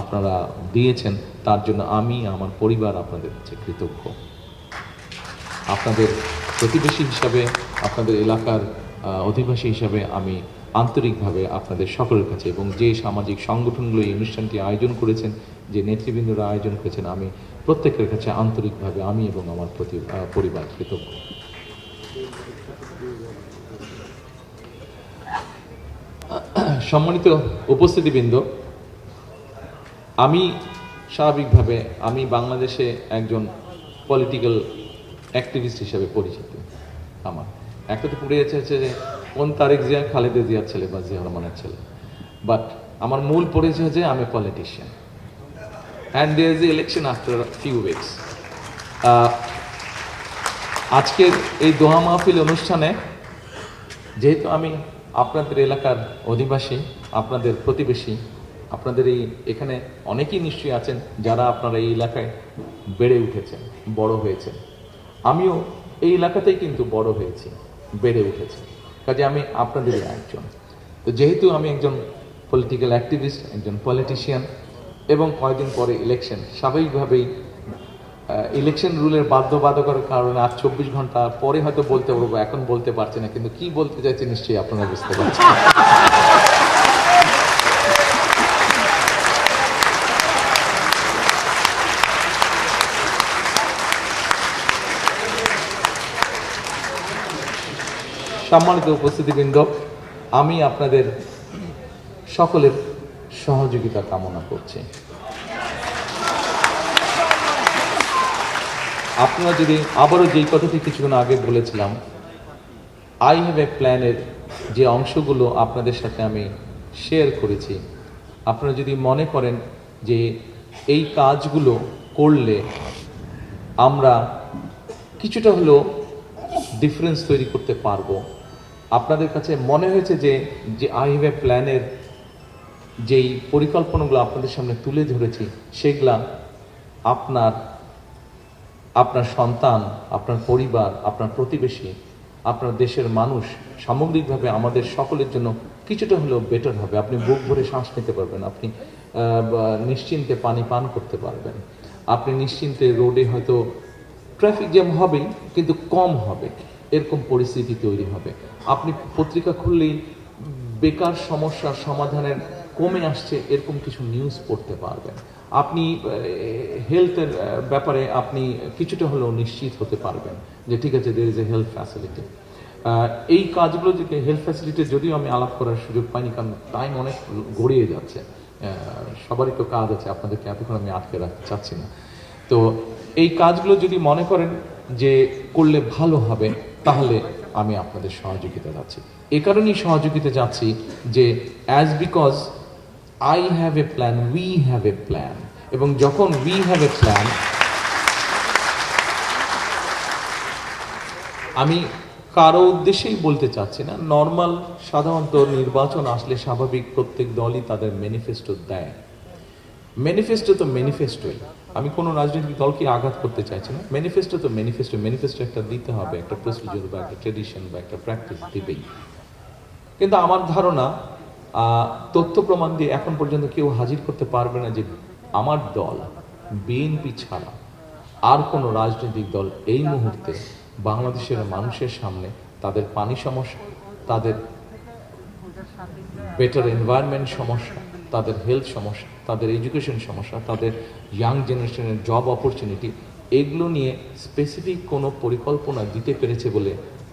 আপনারা দিয়েছেন, তার জন্য আমি আমার পরিবার আপনাদের কাছে কৃতজ্ঞ। আপনাদের প্রতিবেশী হিসাবে, আপনাদের এলাকার অধিবাসী হিসাবে আমি আন্তরিকভাবে আপনাদের সকলের কাছে এবং যে সামাজিক সংগঠনগুলো এই অনুষ্ঠানটি আয়োজন করেছেন, যে নেতৃবৃন্দরা আয়োজন করেছেন, আমি প্রত্যেকের কাছে আন্তরিকভাবে আমি এবং আমার পরিবার কৃতজ্ঞ। সম্মানিত উপস্থিতিবৃন্দ, আমি স্বাভাবিকভাবে আমি বাংলাদেশে একজন পলিটিক্যাল অ্যাক্টিভিস্ট হিসেবে পরিচিত। আমার একটা তো পুড়ে যাচ্ছে যে কোন তারেক জিয়া খালেদা জিয়ার ছেলে বা জিয়া রহমানের ছেলে, বাট আমার মূল পরিচয় যে আমি politician and there is a election after few weeks. আজকের এই দোয়া মাহফিল অনুষ্ঠানে যেহেতু আমি আপনাদের এলাকার অধিবাসী, আপনাদের প্রতিবেশী, আপনাদের এখানে অনেকেই নিশ্চয়ই আছেন যারা আপনারা এই এলাকায় বেড়ে উঠেছেন, বড় হয়েছেন। আমিও এই এলাকাতেই কিন্তু বড় হয়েছি, বেড়ে উঠেছি, কাজে আমি আপনাদেরই একজন। তো যেহেতু আমি একজন পলিটিক্যাল অ্যাক্টিভিস্ট, একজন পলিটিশিয়ান এবং কয়েকদিন পরে ইলেকশন, স্বাভাবিকভাবেই ইলেকশন রুলের বাধ্যবাধকতার কারণে আর 24 ঘন্টা পরে হয়তো বলতে পারবো, এখন বলতে পারছি না, কিন্তু কি বলতে চাইছি নিশ্চয়ই আপনারা বুঝতে পারছেন। সম্মানিত উপস্থিতিবৃন্দ, আমি আপনাদের সকলের সহযোগিতা কামনা করছি। আপনারা যদি আবারও যেই কথাটি কিছুক্ষণ আগে বলেছিলাম, আই হ্যাভ এ প্ল্যানের যে অংশগুলো আপনাদের সাথে আমি শেয়ার করেছি, আপনারা যদি মনে করেন যে এই কাজগুলো করলে আমরা কিছুটা হলেও ডিফারেন্স তৈরি করতে পারবো, আপনাদের কাছে মনে হয়েছে যে যে আই হ্যাভ এ প্ল্যানের যেই পরিকল্পনাগুলো আপনাদের সামনে তুলে ধরেছি সেগুলা আপনার আপনার সন্তান, আপনার পরিবার, আপনার প্রতিবেশী, আপনার দেশের মানুষ সামগ্রিকভাবে আমাদের সকলের জন্য কিছুটা হলেও বেটার হবে। আপনি বুক ভরে শ্বাস নিতে পারবেন, আপনি নিশ্চিন্তে পানি পান করতে পারবেন, আপনি নিশ্চিন্তে রোডে হয়তো ট্রাফিক জ্যাম হবেই কিন্তু কম হবে, এরকম পরিস্থিতি তৈরি হবে। আপনি পত্রিকা খুললেই বেকার সমস্যার সমাধানের কমে আসছে এরকম কিছু নিউজ পড়তে পারবেন। আপনি হেলথের ব্যাপারে আপনি কিছুটা হলেও নিশ্চিত হতে পারবেন যে ঠিক আছে, there is a health facility. এই কাজগুলো যে হেলথ ফ্যাসিলিটি যদিও আমি আলাপ করার সুযোগ পাইনি, কারণ টাইম অনেক গড়িয়ে যাচ্ছে, সবারই তো কাজ আছে, আপনাদেরকে এতক্ষণ আমি আটকে রাখতে চাচ্ছি না। তো এই কাজগুলো যদি মনে করেন যে করলে ভালো হবে, তাহলে আমি আপনাদের সহযোগিতা যাচ্ছি। এ কারণেই সহযোগিতা যাচ্ছি যে as because I have a plan, we have a plan, এবং যখন উই হ্যাভ এ প্ল্যান, আমি কারো উদ্দেশ্যেই বলতে চাচ্ছি না, নর্মাল সাধারণত নির্বাচন আসলে স্বাভাবিক প্রত্যেক দলই তাদের ম্যানিফেস্টো দেয়। ম্যানিফেস্টো তো ম্যানিফেস্টোই, আমি কোনো রাজনৈতিক দলকে আঘাত করতে চাইছি না। ম্যানিফেস্টো তো ম্যানিফেস্টো, ম্যানিফেস্টো একটা দিতে হবে, একটা প্রসিডিউর বা একটা ট্রেডিশন বা একটা প্র্যাকটিস দিবেই। কিন্তু আমার ধারণা তথ্য প্রমাণ দিয়ে এখন পর্যন্ত কেউ হাজির করতে পারবে না যে আমার দল বিএনপি ছাড়া আর কোনো রাজনৈতিক দল এই মুহূর্তে বাংলাদেশের মানুষের সামনে তাদের পানি সমস্যা, তাদের বেটার এনভায়রনমেন্ট সমস্যা, তাদের হেলথ সমস্যা, তাদের এডুকেশন সমস্যা, তাদের ইয়াং জেনারেশনের জব অপরচুনিটি, এগুলো নিয়ে স্পেসিফিক কোনো পরিকল্পনা দিতে পেরেছে বলে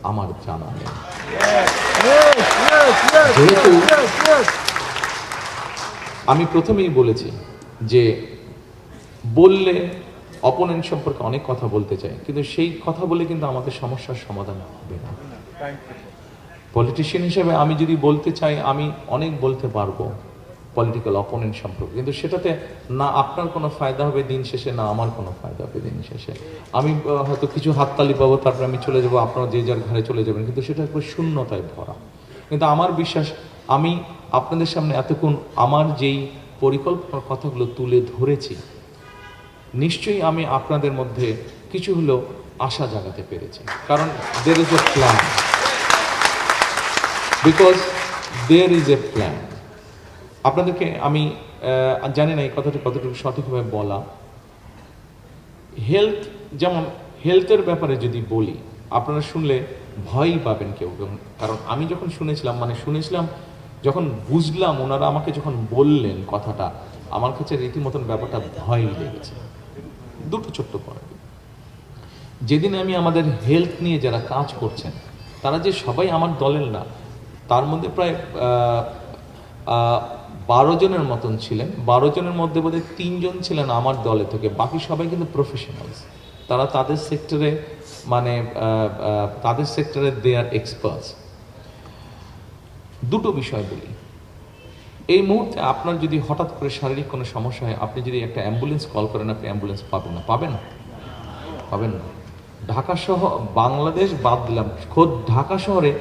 আমার জানা নেই। যেহেতু আমি প্রথমেই বলেছি যে বললে অপোনেন্ট সম্পর্কে অনেক কথা বলতে চাই, কিন্তু সেই কথা বলে কিন্তু আমাদের সমস্যার সমাধান হবে না। পলিটিশিয়ান হিসেবে আমি যদি বলতে চাই, আমি অনেক বলতে পারবো পলিটিক্যাল অপোনেন্ট সম্পর্কে, কিন্তু সেটাতে না আপনার কোনো ফায়দা হবে দিন শেষে, না আমার কোনো ফায়দা হবে দিন শেষে। আমি হয়তো কিছু হাততালি পাবো, তারপরে আমি চলে যাবো, আপনারা যে যার ঘরে চলে যাবেন, কিন্তু সেটা একবার শূন্যতায় ভরা। কিন্তু আমার বিশ্বাস, আমি আপনাদের সামনে এতক্ষণ আমার যেই পরিকল্পনার কথাগুলো তুলে ধরেছি, নিশ্চয়ই আমি আপনাদের মধ্যে কিছু হলেও আশা জাগাতে পেরেছি, কারণ there is a plan, because there is a plan. আপনাদেরকে আমি জানি না এই কথাটা কতটুকু সঠিকভাবে বলা। হেলথ, যেমন হেলথের ব্যাপারে যদি বলি, আপনারা শুনলে ভয়ই পাবেন কেউ, কারণ আমি যখন শুনেছিলাম, যখন বুঝলাম, ওনারা আমাকে যখন বললেন কথাটা, আমার কাছে রীতিমতন ব্যাপারটা ভয়ই লেগেছে। দুটো ছোট্ট পয়েন্ট। যেদিন আমি আমাদের হেলথ নিয়ে যারা কাজ করছেন, তারা যে সবাই আমার দলের না, তার মধ্যে প্রায় 12 জনের মতন ছিলেন। 12 জনের মধ্যে বোধহয় 3 জন ছিলেন আমার দলে থেকে, বাকি সবাই কিন্তু প্রফেশনালস। তারা তাদের সেক্টরে, মানে তাদের সেক্টরে দে আর এক্সপার্টস। দুটো বিষয় বলি, এই মুহূর্তে আপনার যদি হঠাৎ করে শারীরিক কোনো সমস্যা হয়, আপনি যদি একটা অ্যাম্বুলেন্স কল করেন, আপনি অ্যাম্বুলেন্স পাবেন না, পাবেন না। ঢাকা সহ বাংলাদেশ বাদ দিলাম, খোদ ঢাকা শহরে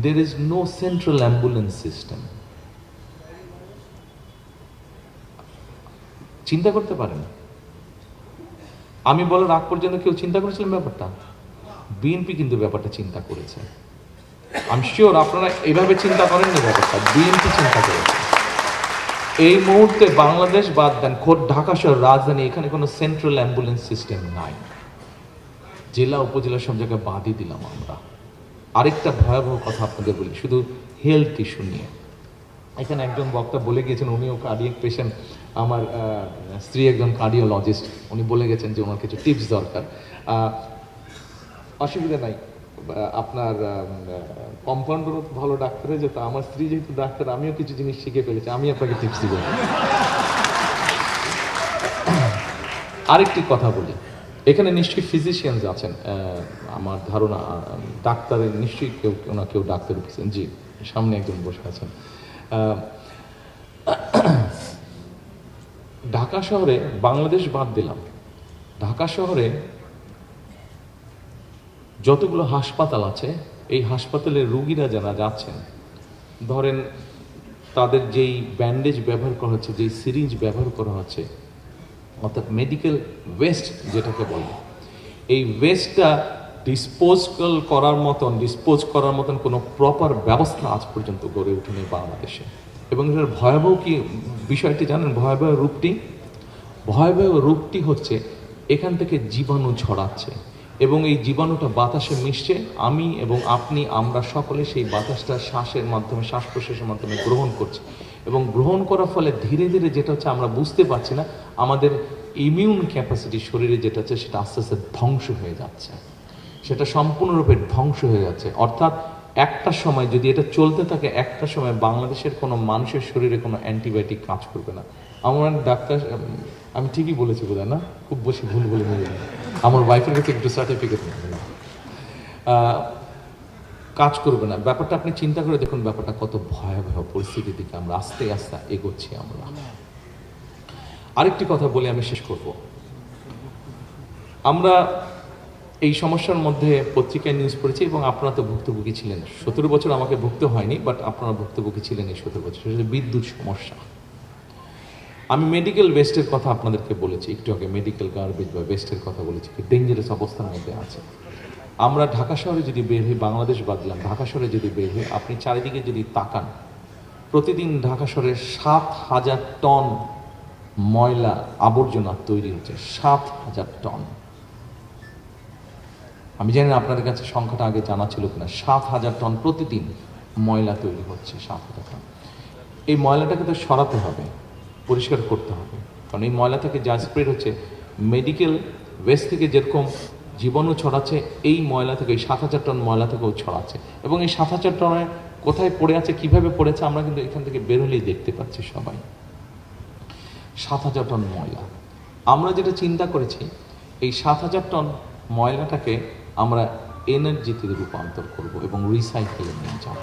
there is no central ambulance system। চিন্তা করতে পারেন, আমি বলার আগ পর্যন্ত কেউ চিন্তা করেছিলেন ব্যাপারটা? বিএনপি কিন্তু ব্যাপারটা চিন্তা করেছে। আমি শিওর আপনারা এভাবে চিন্তা করেননি ব্যাপারটা, বিএনপি চিন্তা করেছে। এই মুহূর্তে বাংলাদেশ বাদ দেন, খোদ ঢাকা শহর রাজধানী, এখানে কোনো সেন্ট্রাল অ্যাম্বুলেন্স সিস্টেম নাই। জেলা উপজেলা সব জায়গায় বাদই দিলাম আমরা। আরেকটা ভয়াবহ কথা আপনাদের বলি, শুধু হেলথ ইস্যু নিয়ে। এখানে একজন বক্তা বলে গিয়েছেন, উনিও কার্ডিয়াক পেশেন্ট, আমার স্ত্রী একজন কার্ডিওলজিস্ট, উনি বলে গেছেন যে ওনার কিছু টিপস দরকার। অসুবিধা নাই, আপনার কম্পাউন্ডারও ভালো ডাক্তার হয়ে যেত, আমার স্ত্রী যেহেতু ডাক্তার, আমিও কিছু জিনিস শিখে ফেলেছি, আমি আপনাকে টিপস দিব। আরেকটি কথা বলি, এখানে নিশ্চয়ই ফিজিশিয়ানস আছেন, আমার ধারণা ডাক্তারের নিশ্চয়ই কেউ ডাক্তার উঠেছেন। জি, সামনে একজন বসে আছেন। ঢাকা শহরে, বাংলাদেশ বাদ দিলাম, ঢাকা শহরে যতগুলো হাসপাতাল আছে এই হাসপাতালে রুগীরা যারা যাচ্ছেন, ধরেন তাদের যেই ব্যান্ডেজ ব্যবহার করা হচ্ছে, যেই সিরিঞ্জ ব্যবহার করা হচ্ছে, অর্থাৎ মেডিকেল ওয়েস্ট যেটাকে বলে, এই ওয়েস্টটা ডিসপোজ করার মতন কোনো প্রপার ব্যবস্থা আজ পর্যন্ত গড়ে ওঠেনি বাংলাদেশে। এবং এটার ভয়াবহ কি বিষয়টি জানেন? ভয়াবহ রূপটি হচ্ছে এখান থেকে জীবাণু ছড়াচ্ছে এবং এই জীবাণুটা বাতাসে মিশছে। আমি এবং আপনি, আমরা সকলে সেই বাতাসটা শ্বাসের মাধ্যমে, শ্বাস প্রশ্বাসের মাধ্যমে গ্রহণ করছি এবং গ্রহণ করার ফলে ধীরে ধীরে যেটা হচ্ছে আমরা বুঝতে পারছি না, আমাদের ইমিউন ক্যাপাসিটি শরীরে যেটা আছে সেটা আস্তে আস্তে ধ্বংস হয়ে যাচ্ছে, সেটা সম্পূর্ণরূপে ধ্বংস হয়ে যাচ্ছে। অর্থাৎ একটা সময় যদি এটা চলতে থাকে, একটা সময় বাংলাদেশের কোনো মানুষের শরীরে কোনো অ্যান্টিবায়োটিক কাজ করবে না। আমার ডাক্তার, আমি ঠিকই বলেছি বোধহয় না, খুব বেশি ভুল বলে নিয়ে যাবে, আমার ওয়াইফের কাছে একটু সার্টিফিকেট কাজ করবে না। ব্যাপারটা আপনি চিন্তা করে দেখুন, ব্যাপারটা কত ভয়াবহ পরিস্থিতির দিকে আমরা আস্তে আস্তে এগোচ্ছি। আমরা আরেকটি কথা বলে আমি শেষ করব। আমরা এই সমস্যার মধ্যে পত্রিকায় নিউজ পড়েছি এবং আপনারা তো ভুক্তভোগী ছিলেন। 17 বছর আমাকে ভুগতে হয়নি, বাট আপনারা ভুক্তভোগী ছিলেন এই 17 বছর। সেটা বিদ্যুৎ সমস্যা। আমি মেডিকেল ওয়েস্টের কথা আপনাদেরকে বলেছি একটু আগে, মেডিকেল গার্বেজ বা ওয়েস্টের কথা বলেছি, ডেঞ্জারাস অবস্থার মধ্যে আছে। আমরা ঢাকা শহরে যদি বের হই, বাংলাদেশ বাদলাম, ঢাকা শহরে যদি বের হই, আপনি চারিদিকে যদি তাকান, প্রতিদিন ঢাকা শহরে 7,000 টন ময়লা আবর্জনা তৈরি হচ্ছে। 7,000 টন। আমি জানি না আপনাদের কাছে সংখ্যাটা আগে জানা ছিল কিনা। 7,000 টন প্রতিদিন ময়লা তৈরি হচ্ছে। 7,000 টন। এই ময়লাটাকে তো সরাতে হবে, পরিষ্কার করতে হবে, কারণ এই ময়লা থেকে যা স্প্রেড হচ্ছে, মেডিকেল ওয়েস্ট থেকে যেরকম জীবাণু ছড়াচ্ছে, এই ময়লা থেকে, এই 7,000 টন ময়লা থেকেও ছড়াচ্ছে। এবং এই 7,000 টনে কোথায় পড়ে আছে, কিভাবে পড়েছে, আমরা কিন্তু এখান থেকে বেরোলেই দেখতে পাচ্ছি সবাই। 7,000 টন ময়লা। আমরা যেটা চিন্তা করেছি, এই 7,000 টন ময়লাটাকে আমরা এনার্জিতে রূপান্তর করব এবং রিসাইকেলে নিয়ে যাব।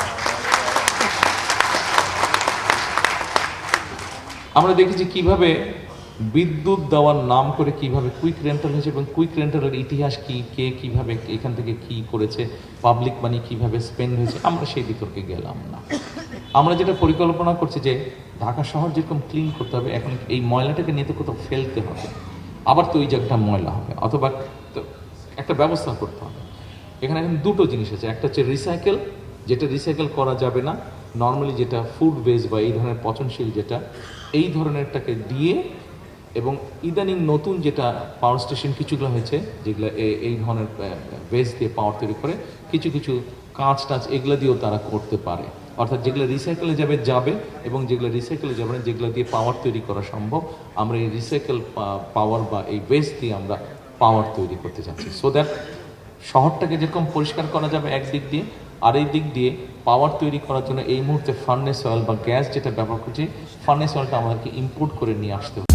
আমরা দেখেছি কিভাবে বিদ্যুৎ দেওয়ার নাম করে কিভাবে কুইক রেন্টাল হয়েছে এবং কুইক রেন্টালের ইতিহাস কি, কে কিভাবে এখান থেকে কি করেছে, পাবলিক মানি কিভাবে স্পেন্ড হয়েছে, আমরা সেই বিতর্কে গেলাম না। আমরা যেটা পরিকল্পনা করছি যে ঢাকা শহর যেরকম ক্লিন করতে হবে, এখন এই ময়লাটাকে নিয়ে তো কোথাও ফেলতে হবে, আবার তো ওই জায়গাটা ময়লা হবে, অথবা একটা ব্যবস্থা করতে হবে। এখানে এখন দুটো জিনিস আছে। একটা হচ্ছে রিসাইকেল, যেটা রিসাইকেল করা যাবে না, নর্মালি যেটা ফুড ওয়েস্ট বা এই ধরনের পচনশীল যেটা, এই ধরনেরটাকে দিয়ে, এবং ইদানিং নতুন যেটা পাওয়ার স্টেশন কিছুগুলো হয়েছে, যেগুলো এই ধরনের ওয়েস্ট দিয়ে পাওয়ার তৈরি করে, কিছু কিছু কাঁচ টাচ এগুলো দিয়েও তারা করতে পারে। অর্থাৎ যেগুলো রিসাইকেলে যাবে এবং যেগুলো রিসাইকেলে যাবে না, যেগুলো দিয়ে পাওয়ার তৈরি করা সম্ভব, আমরা এই রিসাইকেল পাওয়ার বা এই ওয়েস্ট দিয়ে আমরা পাওয়ার তৈরি করতে চাচ্ছি। সো দ্যাট শহরটাকে যেরকম পরিষ্কার করা যাবে একদিক দিয়ে, আর এই দিক দিয়ে পাওয়ার তৈরি করার জন্য এই মুহূর্তে ফার্নেস অয়েল বা গ্যাস যেটা ব্যবহার করছি, ফার্নেস অয়েলটা আমাদেরকে ইম্পোর্ট করে নিয়ে আসতে হবে।